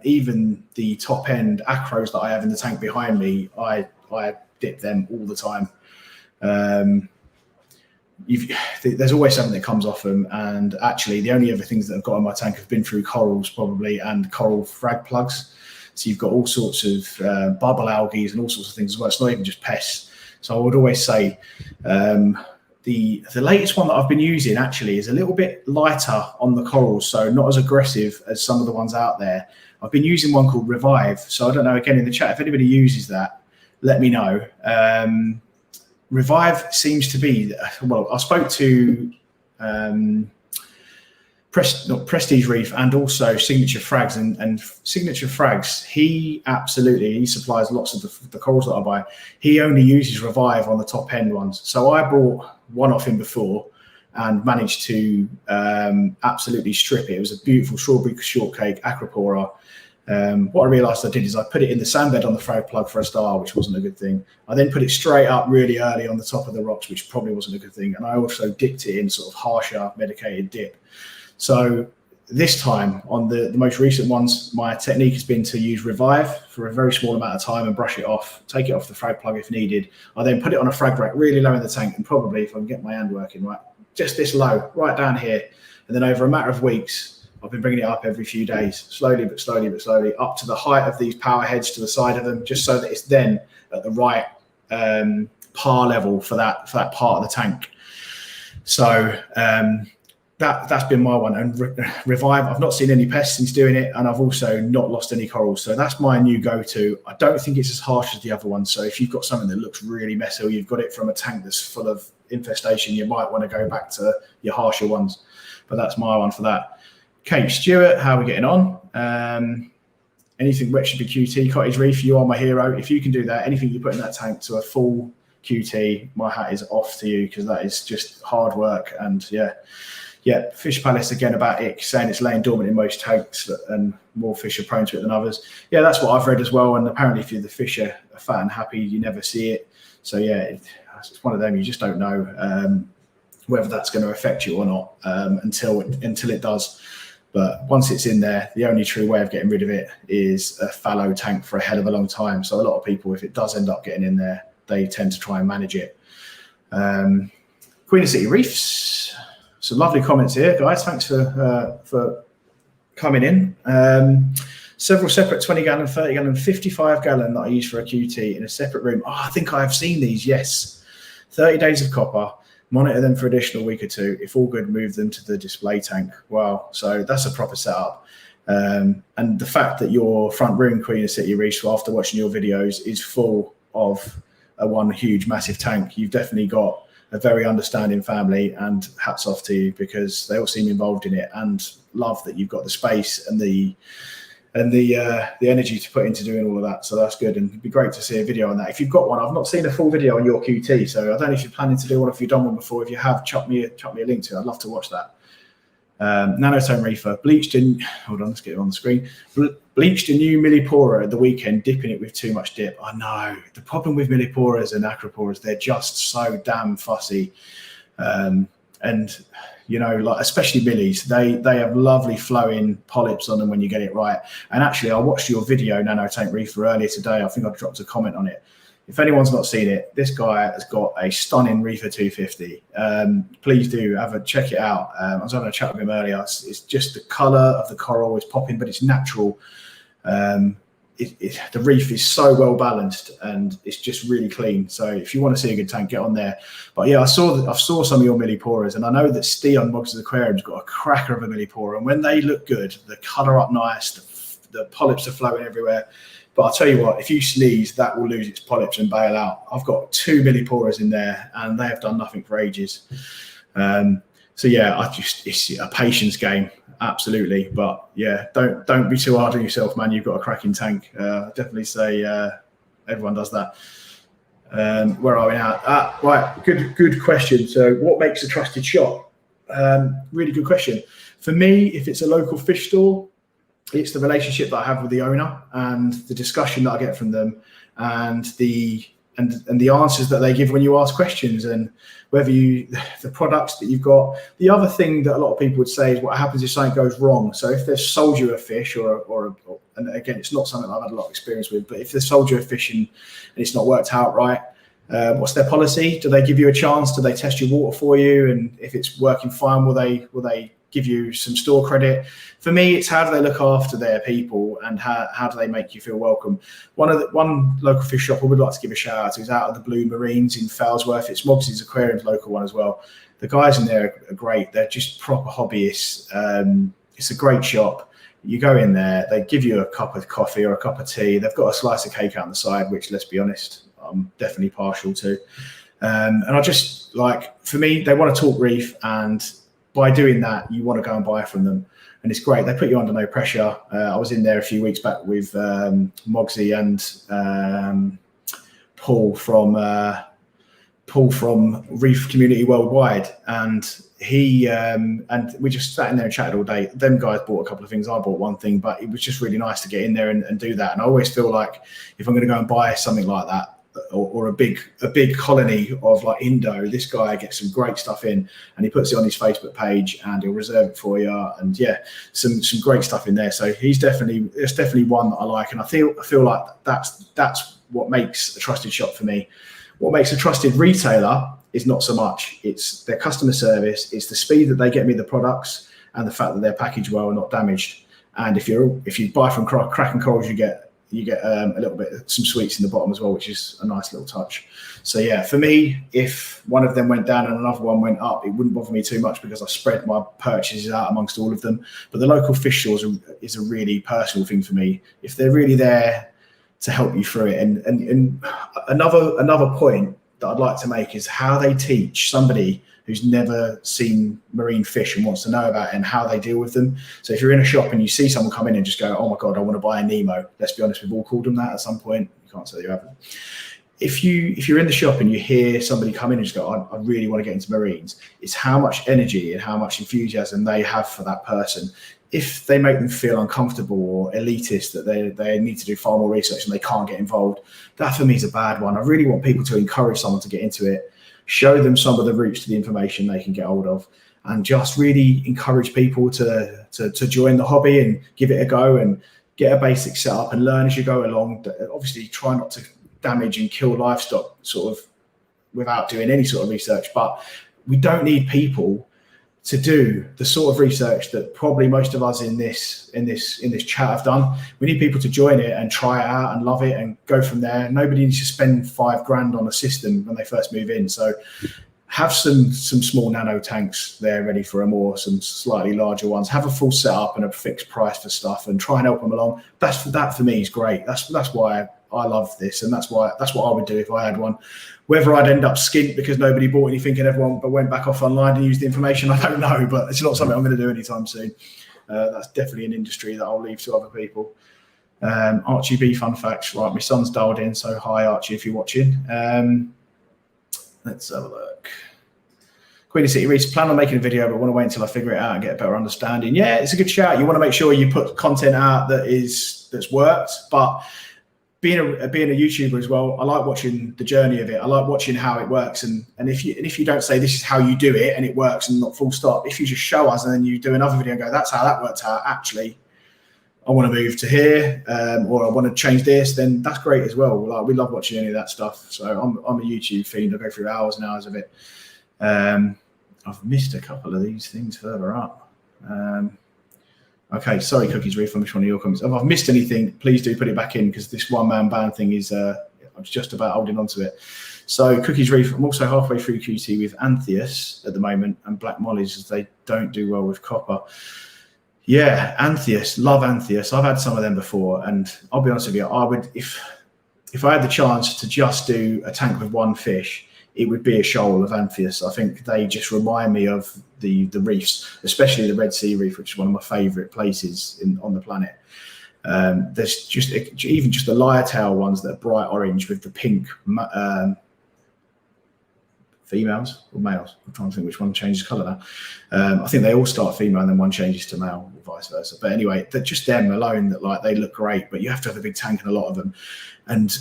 Even the top end acros that I have in the tank behind me, I dip them all the time. There's always something that comes off them, and actually the only other things that I've got in my tank have been through corals probably, and coral frag plugs. So you've got all sorts of bubble algae and all sorts of things as well. It's not even just pests. So I would always say the latest one that I've been using actually is a little bit lighter on the corals, so not as aggressive as some of the ones out there. I've been using one called Revive. So I don't know, again in the chat, if anybody uses that, let me know. Revive seems to be, well, I spoke to not Prestige Reef, and also Signature Frags. And Signature Frags, he supplies lots of the corals that I buy. He only uses Revive on the top end ones. So I bought one off him before and managed to absolutely strip it. It was a beautiful strawberry shortcake acropora. What I realised I did is I put it in the sandbed on the frag plug for a start, which wasn't a good thing. I then put it straight up really early on the top of the rocks, which probably wasn't a good thing. And I also dipped it in sort of harsher medicated dip. So this time on the most recent ones, my technique has been to use Revive for a very small amount of time and brush it off, take it off the frag plug if needed. I then put it on a frag rack really low in the tank, and probably, if I can get my hand working right, just this low, right down here. And then over a matter of weeks, I've been bringing it up every few days, slowly but slowly but slowly, up to the height of these power heads to the side of them, just so that it's then at the right par level for that part of the tank. So that's been my one. And Revive, I've not seen any pests since doing it, and I've also not lost any corals. So that's my new go-to. I don't think it's as harsh as the other one. So if you've got something that looks really messy, or you've got it from a tank that's full of infestation, you might want to go back to your harsher ones. But that's my one for that. Kate Stewart, how are we getting on? Anything wet should be QT. Cottage Reef, you are my hero. If you can do that, anything you put in that tank to a full QT, my hat is off to you, because that is just hard work. And yeah, Fish Palace again about it, saying it's laying dormant in most tanks and more fish are prone to it than others. Yeah, that's what I've read as well. And apparently if the fish are fat and happy, you never see it. So yeah, it's one of them, you just don't know whether that's going to affect you or not until it does. But once it's in there, the only true way of getting rid of it is a fallow tank for a hell of a long time. So a lot of people, if it does end up getting in there, they tend to try and manage it. Queen of City Reefs. Some lovely comments here, guys. Thanks for coming in. Several separate 20 gallon, 30 gallon, 55 gallon that I use for a QT in a separate room. Oh, I think I've seen these. Yes. 30 days of copper. Monitor them for additional week or two. If all good, move them to the display tank. Wow. So that's a proper setup. And the fact that your front room, Queen of City Reefs, after watching your videos, is full of one huge, massive tank, you've definitely got a very understanding family, and hats off to you, because they all seem involved in it and love that you've got the space and the energy to put into doing all of that. So that's good, and it'd be great to see a video on that. If you've got one, I've not seen a full video on your QT, so I don't know if you're planning to do one, if you've done one before. If you have, chuck me a link to it. I'd love to watch that. Nanotone Reefer, bleached in, hold on, let's get it on the screen. Bleached a new millipora at the weekend, dipping it with too much dip. I know, the problem with milliporas and acroporas, they're just so damn fussy. And you know, like especially millies, they have lovely flowing polyps on them when you get it right. And actually, I watched your video, Nanotone Reefer, earlier today. I think I dropped a comment on it. If anyone's not seen it, this guy has got a stunning Reefer 250. Please do check it out. I was having a chat with him earlier. It's just the colour of the coral is popping, but it's natural. The reef is so well balanced and it's just really clean. So if you want to see a good tank, get on there. But yeah, I saw some of your milliporas, and I know that Steve on Mugs' Aquarium's got a cracker of a millipora, and when they look good, the colour up nice, the polyps are flowing everywhere. But I'll tell you what, if you sneeze, that will lose its polyps and bail out. I've got 2 milliporas in there, and they have done nothing for ages. So yeah, it's a patience game, absolutely. But yeah, don't be too hard on yourself, man. You've got a cracking tank. Definitely say everyone does that. Where are we now? Right, good question. So what makes a trusted shop? Really good question. For me, if it's a local fish store, it's the relationship that I have with the owner and the discussion that I get from them, and the answers that they give when you ask questions, and whether the products that you've got. The other thing that a lot of people would say is what happens if something goes wrong. So if they've sold you a fish and again, it's not something I've had a lot of experience with, but if they've sold you a fish and it's not worked out right, what's their policy? Do they give you a chance? Do they test your water for you? And if it's working fine, will they give you some store credit? For me, it's how do they look after their people, and how do they make you feel welcome? One local fish shop I would like to give a shout out to is Out of the Blue Marines in Falesworth. It's Moggs' Aquarium's local one as well. The guys in there are great. They're just proper hobbyists. It's a great shop. You go in there, they give you a cup of coffee or a cup of tea. They've got a slice of cake out on the side, which, let's be honest, I'm definitely partial to. And I just, like, for me, they want to talk reef, and by doing that, you want to go and buy from them. And it's great. They put you under no pressure. I was in there a few weeks back with Mogsy and Paul from Reef Community Worldwide, and he and we just sat in there and chatted all day. Them guys bought a couple of things, I bought one thing, but it was just really nice to get in there and do that. And I always feel like if I'm going to go and buy something like that, or a big colony of like Indo, this guy gets some great stuff in, and he puts it on his Facebook page, and he'll reserve it for you, and yeah, some great stuff in there. So it's definitely one that I like, and I feel like that's what makes a trusted shop for me. What makes a trusted retailer is not so much, it's their customer service, it's the speed that they get me the products, and the fact that they're packaged well and not damaged. And if you buy from Crack and Corals, you get a little bit, some sweets in the bottom as well, which is a nice little touch. So yeah, for me, if one of them went down and another one went up, it wouldn't bother me too much because I spread my purchases out amongst all of them. But the local fish stores is a really personal thing for me. If they're really there to help you through it. And another point that I'd like to make is how they teach somebody who's never seen marine fish and wants to know about it and how they deal with them. So if you're in a shop and you see someone come in and just go, oh my God, I want to buy a Nemo. Let's be honest, we've all called them that at some point. You can't say you haven't. If you're in the shop and you hear somebody come in and just go, I really want to get into marines, it's how much energy and how much enthusiasm they have for that person. If they make them feel uncomfortable or elitist, that they need to do far more research and they can't get involved, that for me is a bad one. I really want people to encourage someone to get into it, show them some of the routes to the information they can get hold of, and just really encourage people to join the hobby and give it a go and get a basic setup and learn as you go along. Obviously, try not to damage and kill livestock sort of without doing any sort of research, but we don't need people to do the sort of research that probably most of us in this chat have done. We need people to join it and try it out and love it and go from there. Nobody needs to spend $5,000 on a system when they first move in. So have some small nano tanks there ready for them, or some slightly larger ones. Have a full setup and a fixed price for stuff and try and help them along. That for me is great. That's why I love this, and that's what I would do if I had one. Whether I'd end up skint because nobody bought anything and everyone but went back off online and used the information, I don't know, but it's not something I'm going to do anytime soon. That's definitely an industry that I'll leave to other people. Archie B fun facts. Right, my son's dialed in, so hi Archie if you're watching. Let's have a look. Queen City Reefs, plan on making a video, but want to wait until I figure it out and get a better understanding. Yeah, it's a good shout. You want to make sure you put content out that's worked, but being a YouTuber as well, I like watching the journey of it. I like watching how it works, and if you don't say this is how you do it and it works and not full stop, if you just show us and then you do another video and go, that's how that worked out, actually I want to move to here, or I want to change this, then that's great as well. Like, we love watching any of that stuff. So I'm a YouTube fiend. I go through hours and hours of it. I've missed a couple of these things further up. Okay, sorry, Cookies Reef, I'm just one of your comments. If I've missed anything, please do put it back in, because this one-man band thing is, I'm just about holding on to it. So Cookies Reef, I'm also halfway through QT with Antheus at the moment, and Black Mollies, as they don't do well with copper. Yeah, Antheus, love Antheus. I've had some of them before, and I'll be honest with you, I would, if I had the chance to just do a tank with one fish, it would be a shoal of Antheus. I think they just remind me of the reefs, especially the Red Sea Reef, which is one of my favourite places on the planet. There's just even just the lyre-tail ones that are bright orange with the pink females or males. I'm trying to think which one changes colour now. I think they all start female and then one changes to male, or vice versa. But anyway, they're just them alone that, like, they look great, but you have to have a big tank and a lot of them. And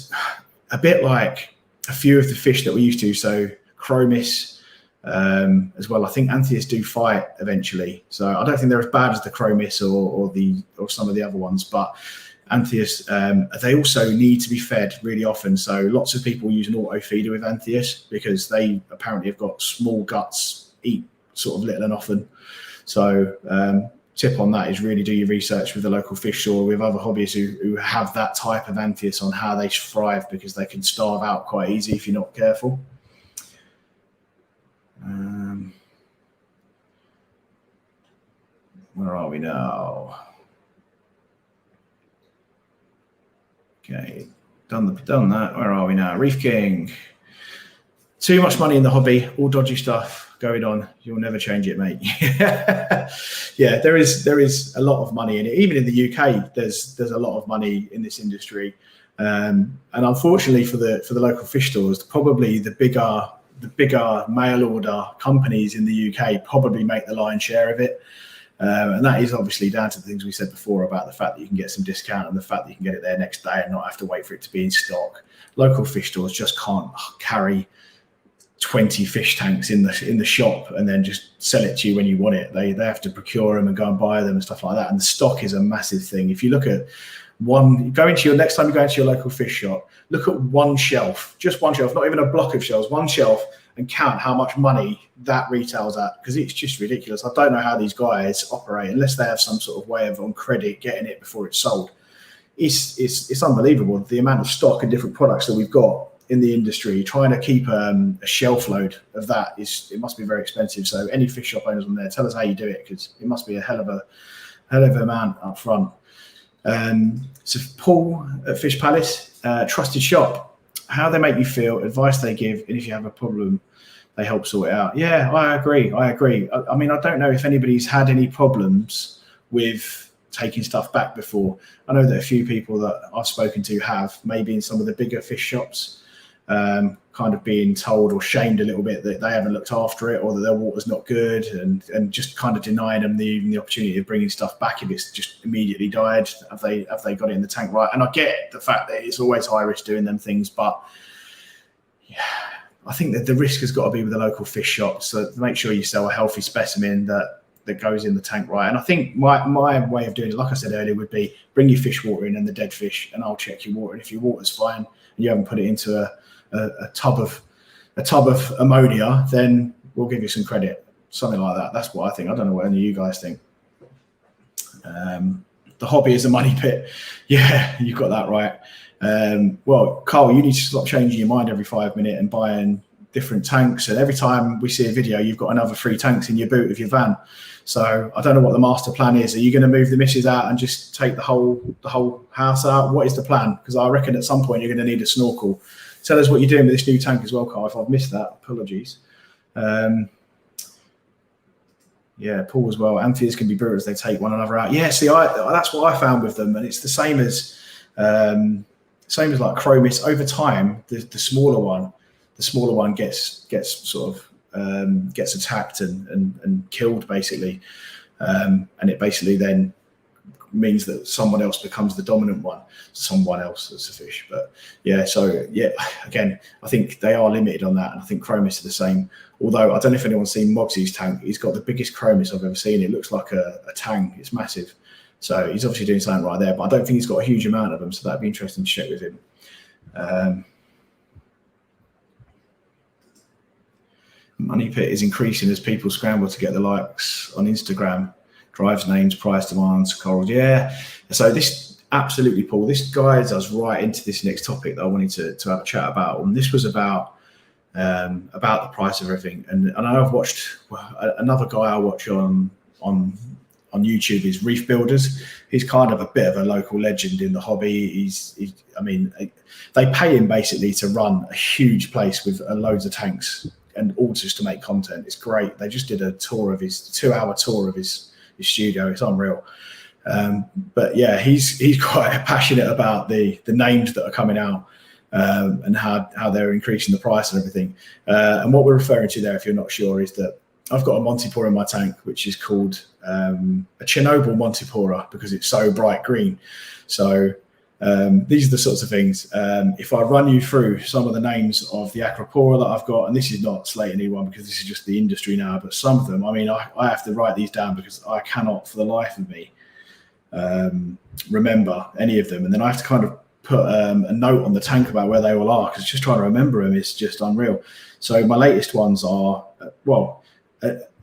a bit like a few of the fish that we're used to, so chromis as well. I think Antheus do fight eventually, so I don't think they're as bad as the chromis or some of the other ones, but Antheus, they also need to be fed really often. So lots of people use an auto feeder with Antheus because they apparently have got small guts, eat sort of little and often. So tip on that is really do your research with the local fish store, with other hobbyists who have that type of Antheus, on how they thrive, because they can starve out quite easy if you're not careful. Where are we now? Okay, done that. Where are we now? Reef King. Too much money in the hobby, all dodgy stuff. going on. You'll never change it, mate. Yeah, there is a lot of money in it. Even in the UK, there's a lot of money in this industry. And unfortunately for the local fish stores, probably the bigger mail order companies in the UK probably make the lion's share of it. And that is obviously down to the things we said before about the fact that you can get some discount and the fact that you can get it there next day and not have to wait for it to be in stock. Local fish stores just can't carry 20 fish tanks in the shop and then just sell it to you when you want it. They have to procure them and go and buy them and stuff like that. And the stock is a massive thing. If you look at next time you go into your local fish shop, look at one shelf, just one shelf, not even a block of shelves, one shelf, and count how much money that retails at, because it's just ridiculous. I don't know how these guys operate unless they have some sort of way of on credit getting it before it's sold. It's unbelievable the amount of stock and different products that we've got in the industry. Trying to keep a shelf load of that it must be very expensive. So any fish shop owners on there, tell us how you do it, because it must be a hell of a amount up front. So Paul at Fish Palace, trusted shop, how they make you feel, advice they give, and if you have a problem, they help sort it out. Yeah, I agree. I mean, I don't know if anybody's had any problems with taking stuff back before. I know that a few people that I've spoken to have, maybe in some of the bigger fish shops, kind of being told or shamed a little bit that they haven't looked after it or that their water's not good, and just kind of denying them the opportunity of bringing stuff back if it's just immediately died. Have they got it in the tank right? And I get the fact that it's always high risk doing them things, but yeah, I think that the risk has got to be with the local fish shop. So make sure you sell a healthy specimen that goes in the tank right. And I think my way of doing it, like I said earlier, would be bring your fish water in and the dead fish, and I'll check your water. And if your water's fine and you haven't put it into a tub of ammonia, then we'll give you some credit. Something like that. That's what I think. I don't know what any of you guys think. The hobby is a money pit. Yeah, you've got that right. Well, Carl, you need to stop changing your mind every 5 minutes and buying different tanks. And every time we see a video, you've got another 3 tanks in your boot of your van. So I don't know what the master plan is. Are you going to move the missus out and just take the whole house out? What is the plan? Because I reckon at some point you're going to need a snorkel. Tell us what you're doing with this new tank as well, Carl. If I've missed that, apologies. Yeah, Paul as well. Amphibians can be brutal as they take one another out. Yeah, see, that's what I found with them, and it's the same as like chromis. Over time, the smaller one gets sort of gets attacked and killed basically, and it basically then means that someone else becomes the dominant one, someone else that's a fish. But yeah, so yeah, again, I think they are limited on that, and I think chromis are the same. Although I don't know if anyone's seen Moggsy's tank. He's got the biggest chromis I've ever seen. It looks like a tang. It's massive. So he's obviously doing something right there, but I don't think he's got a huge amount of them. So that'd be interesting to check with him. Money pit is increasing as people scramble to get the likes on Instagram. Drives names, price demands, corals. Yeah. So this absolutely, Paul, this guides us right into this next topic that I wanted to have a chat about. And this was about the price of everything. And I know I've watched another guy I watch on YouTube is Reef Builders. He's kind of a bit of a local legend in the hobby. I mean, they pay him basically to run a huge place with loads of tanks and all just to make content. It's great. They just did a 2-hour tour of his studio. It's unreal. But yeah, he's quite passionate about the names that are coming out and how they're increasing the price and everything. And what we're referring to there, if you're not sure, is that I've got a Montipora in my tank, which is called a Chernobyl Montipora because it's so bright green. So these are the sorts of things. If I run you through some of the names of the Acropora that I've got, and this is not slating anyone because this is just the industry now, but some of them, I mean, I have to write these down because I cannot for the life of me remember any of them. And then I have to kind of put a note on the tank about where they all are because just trying to remember them is just unreal. So my latest ones are,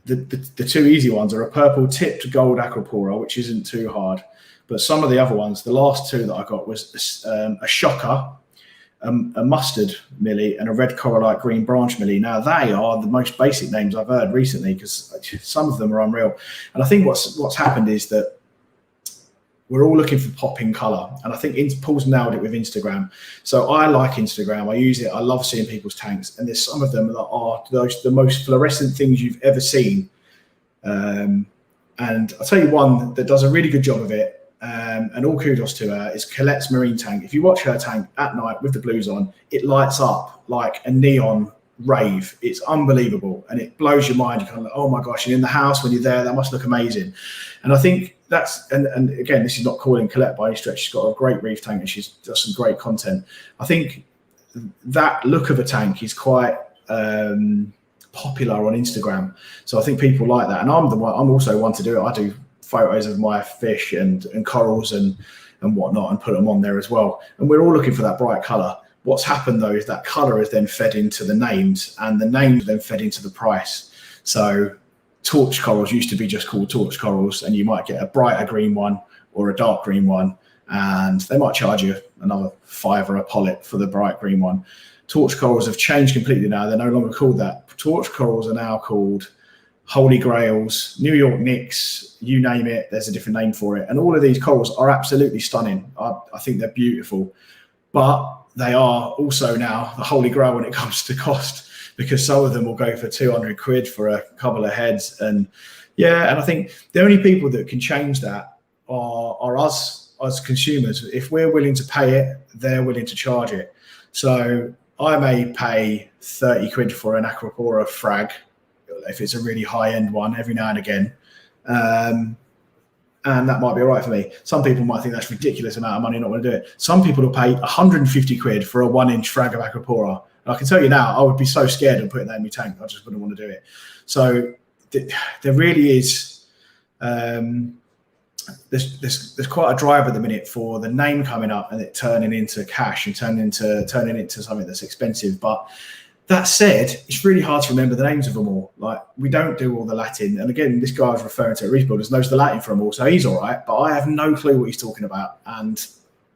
the 2 easy ones are a purple tipped gold Acropora, which isn't too hard. But some of the other ones, the last 2 that I got was a shocker, a mustard millie, and a red corallite green branch millie. Now, they are the most basic names I've heard recently because some of them are unreal. And I think what's happened is that we're all looking for popping color. And I think Paul's nailed it with Instagram. So I like Instagram. I use it. I love seeing people's tanks. And there's some of them that are the most fluorescent things you've ever seen. And I'll tell you one that does a really good job of it. And all kudos to her, is Colette's marine tank. If you watch her tank at night with the blues on, it lights up like a neon rave. It's unbelievable, and it blows your mind. You're kind of like, oh my gosh, and in the house when you're there, that must look amazing. And I think that's, and again, this is not calling Colette by any stretch. She's got a great reef tank and she's does some great content. I think that look of a tank is quite popular on Instagram. So I think people like that. And I'm also one to do it. I do photos of my fish and corals and whatnot and put them on there as well. And we're all looking for that bright color. What's happened though is that color is then fed into the names, and the names then fed into the price. So torch corals used to be just called torch corals, and you might get a brighter green one or a dark green one, and they might charge you another $5 a polyp for the bright green one. Torch corals have changed completely now. They're no longer called that. Torch corals are now called Holy Grails, New York Nicks, you name it, there's a different name for it. And all of these corals are absolutely stunning. I think they're beautiful, but they are also now the Holy Grail when it comes to cost, because some of them will go for 200 quid for a couple of heads. And yeah, and I think the only people that can change that are us as consumers. If we're willing to pay it, they're willing to charge it. So I may pay 30 quid for an Acropora frag, if it's a really high-end one, every now and again, and that might be all right for me. Some people might think that's a ridiculous amount of money, not want to do it. Some people will pay 150 quid for a 1-inch frag of Acropora. And I can tell you now, I would be so scared of putting that in my tank. I just wouldn't want to do it. So there really is, there's quite a drive at the minute for the name coming up and it turning into cash and turning into something that's expensive. But that said, it's really hard to remember the names of them all. Like, we don't do all the Latin. And again, this guy I was referring to at Reef Builders knows the Latin for them all, so he's all right. But I have no clue what he's talking about, and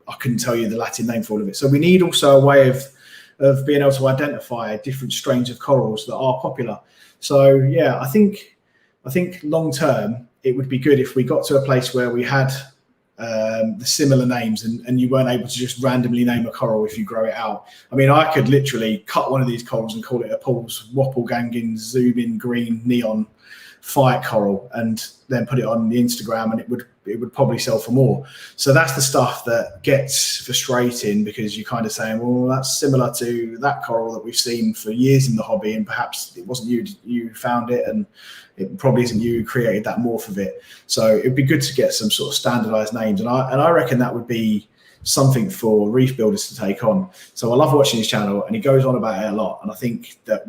I couldn't tell you the Latin name for all of it. So we need also a way of being able to identify different strains of corals that are popular. So yeah, I think long term, it would be good if we got to a place where we had the similar names and you weren't able to just randomly name a coral if you grow it out. I mean, I could literally cut one of these corals and call it a Paul's Wappleganging Zoom in Green Neon Fight Coral and then put it on the Instagram, and it would probably sell for more. So that's the stuff that gets frustrating, because you're kind of saying, well, that's similar to that coral that we've seen for years in the hobby, and perhaps it wasn't you found it, and it probably isn't you who created that morph of it. So it'd be good to get some sort of standardized names. And I reckon that would be something for Reef Builders to take on. So I love watching his channel, and he goes on about it a lot. And I think that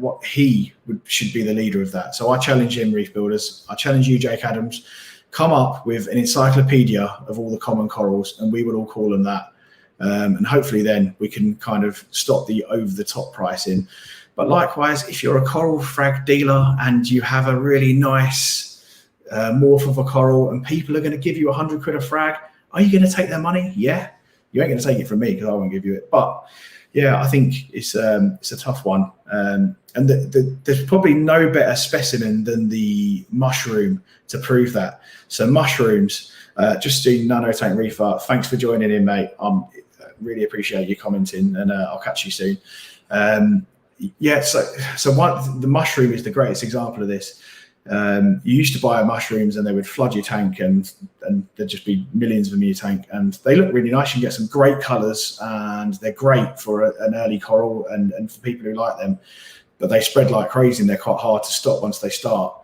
should be the leader of that. So I challenge him, Reef Builders. I challenge you, Jake Adams. Come up with an encyclopedia of all the common corals, and we will all call them that. And hopefully then we can kind of stop the over-the-top pricing. But likewise, if you're a coral frag dealer and you have a really nice morph of a coral and people are going to give you 100 quid a frag, are you going to take their money? Yeah. You ain't going to take it from me because I won't give you it. But yeah, I think it's a tough one. And there's probably no better specimen than the mushroom to prove that. So mushrooms, just do Nano Tank Reef Art. Thanks for joining in, mate. Really appreciate you commenting, and I'll catch you soon. Yeah, so the mushroom is the greatest example of this. You used to buy mushrooms and they would flood your tank, and there'd just be millions of them in your tank, and they look really nice. You get some great colors, and they're great for an early coral and for people who like them, but they spread like crazy and they're quite hard to stop once they start.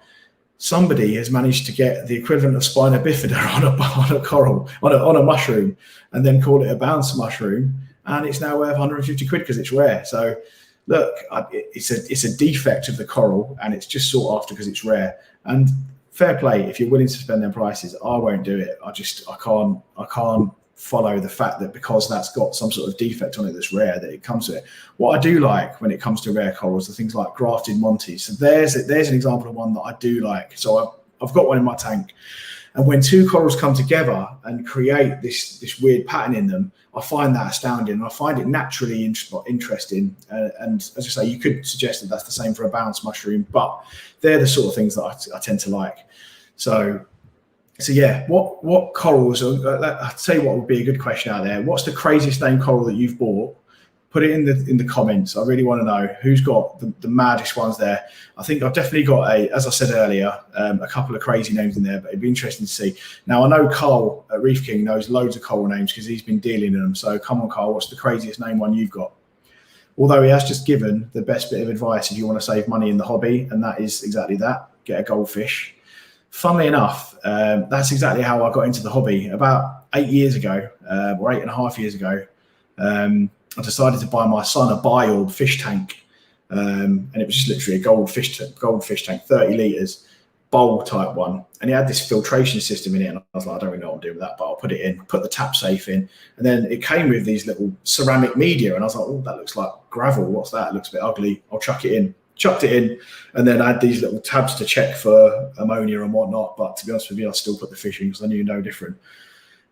Somebody has managed to get the equivalent of Spina bifida on a coral, on a mushroom, and then call it a bounce mushroom, and it's now worth 150 quid because it's rare. So look, it's a defect of the coral, and it's just sought after because it's rare. And fair play, if you're willing to spend their prices. I won't do it. I can't follow the fact that because that's got some sort of defect on it that's rare, that it comes to it. What I do like when it comes to rare corals are things like grafted montes. So there's an example of one that I do like. So I've got one in my tank, and when two corals come together and create this weird pattern in them, I find that astounding, and I find it naturally interesting. And as I say, you could suggest that that's the same for a bounce mushroom, but they're the sort of things that I tend to like. So So yeah, what corals? I'll tell you what would be a good question out there. What's the craziest named coral that you've bought? Put it in the comments. I really want to know who's got the maddest ones there. I think I've definitely got as I said earlier, a couple of crazy names in there, but it'd be interesting to see. Now I know Carl at Reef King knows loads of coral names because he's been dealing in them. So come on, Carl, what's the craziest name one you've got? Although he has just given the best bit of advice if you want to save money in the hobby, and that is exactly that: get a goldfish. Funnily enough, that's exactly how I got into the hobby. About 8 years ago, or 8.5 years ago, I decided to buy my son a biorb fish tank, and it was just literally a goldfish tank, 30 litres, bowl type one, and he had this filtration system in it, and I was like, I don't really know what I'm doing with that, but I'll put it in, put the tap safe in, and then it came with these little ceramic media, and I was like, oh, that looks like gravel, what's that? It looks a bit ugly, I'll chuck it in. Chucked it in, and then I had these little tabs to check for ammonia and whatnot, but to be honest with you, I still put the fish in because I knew no different.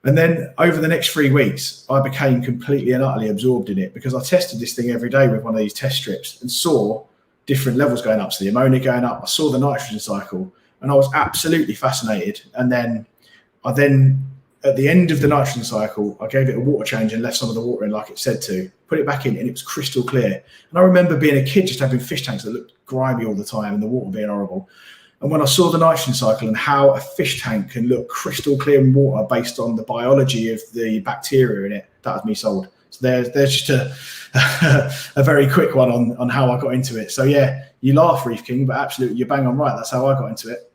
And then over the next 3 weeks, I became completely and utterly absorbed in it because I tested this thing every day with one of these test strips and saw different levels going up. So the ammonia going up, I saw the nitrogen cycle, and I was absolutely fascinated. And then at the end of the nitrogen cycle, I gave it a water change and left some of the water in like it said to, put it back in, and it was crystal clear. And I remember being a kid just having fish tanks that looked grimy all the time and the water being horrible. And when I saw the nitrogen cycle and how a fish tank can look crystal clear in water based on the biology of the bacteria in it, that was me sold. So there's just a very quick one on how I got into it. So yeah, you laugh, Reef King, but absolutely, you're bang on right. That's how I got into it.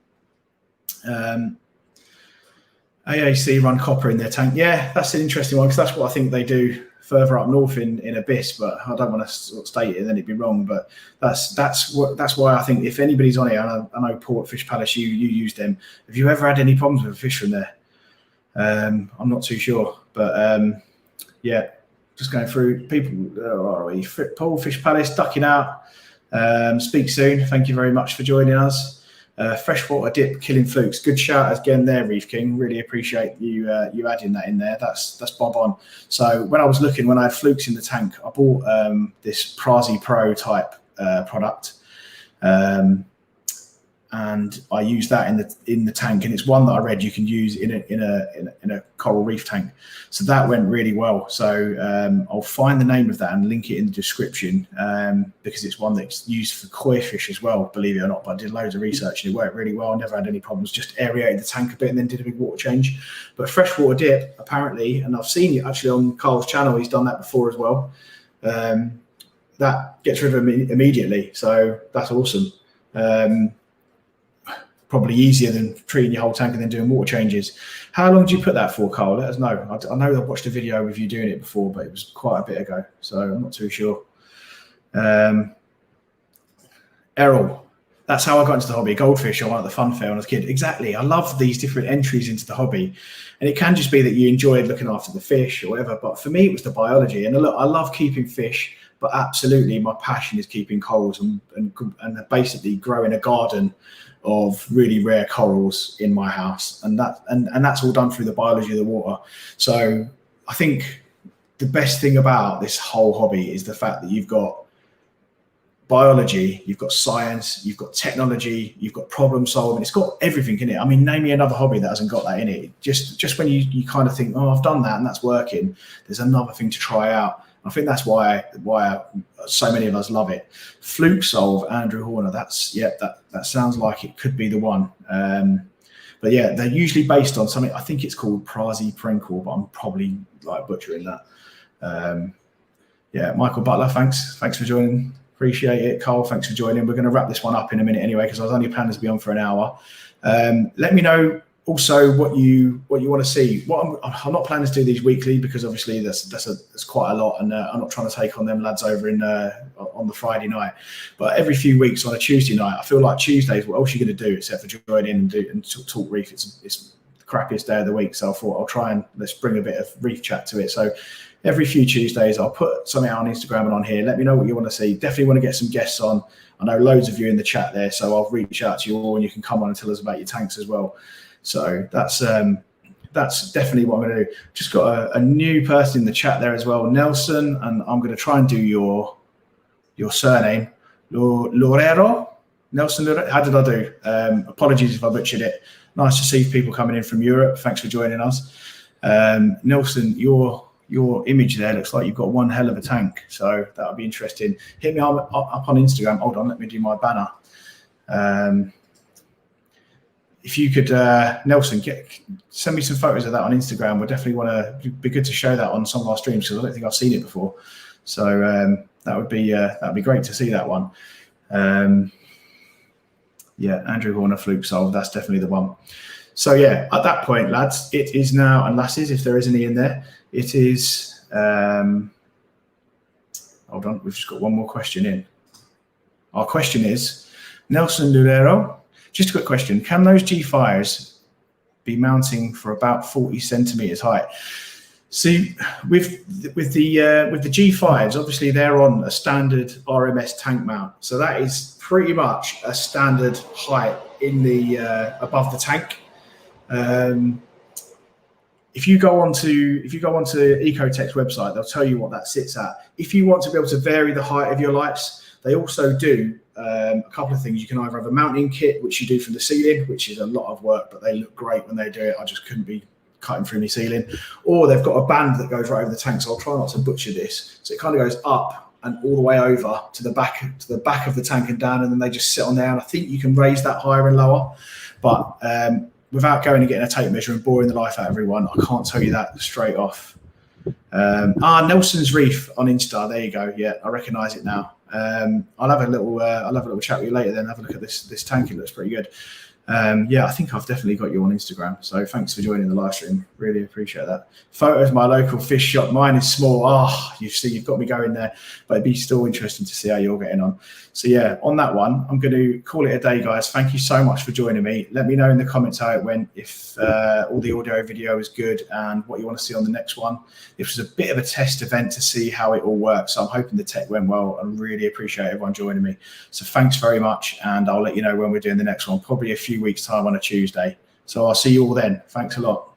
AAC run copper in their tank. Yeah, that's an interesting one because that's what I think they do further up north in Abyss, but I don't want to sort of state it and then it'd be wrong. But that's why I think if anybody's on it, I know Port Fish Palace, you use them. Have you ever had any problems with a fish from there? I'm not too sure, but yeah, just going through people. Where are we? Paul Fish Palace ducking out. Speak soon. Thank you very much for joining us. Freshwater dip killing flukes. Good shout again there, Reef King. Really appreciate you adding that in there. That's bob on. So when I was looking, when I had flukes in the tank, I bought this Prezi Pro type product, and I use that in the tank, and it's one that I read you can use in a coral reef tank. So that went really well. So I'll find the name of that and link it in the description, because it's one that's used for koi fish as well, believe it or not. But I did loads of research and it worked really well. I never had any problems, just aerated the tank a bit and then did a big water change. But freshwater dip, apparently, and I've seen it actually on Carl's channel, he's done that before as well. That gets rid of them immediately. So that's awesome. Probably easier than treating your whole tank and then doing water changes. How long do you put that for, Carl? Let us know. I know I watched a video with you doing it before, but it was quite a bit ago, so I'm not too sure. Errol, that's how I got into the hobby. Goldfish, I went at the fun fair when I was a kid. Exactly. I love these different entries into the hobby, and it can just be that you enjoyed looking after the fish or whatever, but for me it was the biology. And look, I love keeping fish, but absolutely my passion is keeping corals and basically growing a garden of really rare corals in my house, and that's all done through the biology of the water. So I think the best thing about this whole hobby is the fact that you've got biology, you've got science, you've got technology, you've got problem solving. It's got everything in it. I mean, name me another hobby that hasn't got that in it. Just when you kind of think, oh, I've done that and that's working, there's another thing to try out. I think that's why so many of us love it. Fluke Solve, Andrew Horner. That sounds like it could be the one. But yeah, they're usually based on something. I think it's called Prezi Prenkle, but I'm probably like butchering that. Yeah, Michael Butler, thanks for joining. Appreciate it. Carl, thanks for joining. We're going to wrap this one up in a minute anyway, because I was only planning to be on for an hour. Let me know also what you want to see. I'm not planning to do these weekly because obviously that's quite a lot, and I'm not trying to take on them lads over on the Friday night. But every few weeks on a Tuesday night, I feel like Tuesdays, what else are you going to do except for join in and talk reef? It's the crappiest day of the week, so I thought I'll try and let's bring a bit of reef chat to it. So every few Tuesdays, I'll put something out on Instagram and on here. Let me know what you want to see. Definitely want to get some guests on. I know loads of you in the chat there, so I'll reach out to you all, and you can come on and tell us about your tanks as well. So that's definitely what I'm going to do. Just got a new person in the chat there as well, Nelson, and I'm going to try and do your surname, Lorero. Nelson, how did I do? Apologies if I butchered it. Nice to see people coming in from Europe. Thanks for joining us. Nelson, your image there looks like you've got one hell of a tank. So that'll be interesting. Hit me up on Instagram. Hold on, let me do my banner. If you could, Nelson, send me some photos of that on Instagram. We'll definitely want to be good to show that on some of our streams because I don't think I've seen it before. So that would be great to see that one. Yeah, Andrew Horner fluke solve. That's definitely the one. So yeah, at that point, lads, it is now, and lasses, if there is any in there, it is. Hold on, we've just got one more question in. Our question is, Nelson Lulero. Just a quick question: can those G5s be mounting for about 40 centimeters height? See, with the G5s, obviously they're on a standard RMS tank mount, so that is pretty much a standard height in the above the tank. If you go onto Ecotech's website, they'll tell you what that sits at. If you want to be able to vary the height of your lights, they also do a couple of things. You can either have a mounting kit, which you do from the ceiling, which is a lot of work, but they look great when they do it. I just couldn't be cutting through my ceiling. Or they've got a band that goes right over the tank, so I'll try not to butcher this. So it kind of goes up and all the way over to the back of the tank and down, and then they just sit on there. And I think you can raise that higher and lower, but without going and getting a tape measure and boring the life out of everyone, I can't tell you that straight off. Nelson's Reef on Insta. There you go. Yeah, I recognise it now. I'll have a little chat with you later. Then have a look at this tank. It looks pretty good. Yeah, I think I've definitely got you on Instagram. So thanks for joining the live stream. Really appreciate that. Photos of my local fish shop. Mine is small. You've got me going there, but it'd be still interesting to see how you're getting on. So yeah, on that one, I'm going to call it a day, guys. Thank you so much for joining me. Let me know in the comments how it went, if all the audio video is good and what you want to see on the next one. It was a bit of a test event to see how it all works. So I'm hoping the tech went well. I really appreciate everyone joining me. So thanks very much. And I'll let you know when we're doing the next one, probably a few weeks time on a Tuesday. So I'll see you all then. Thanks a lot.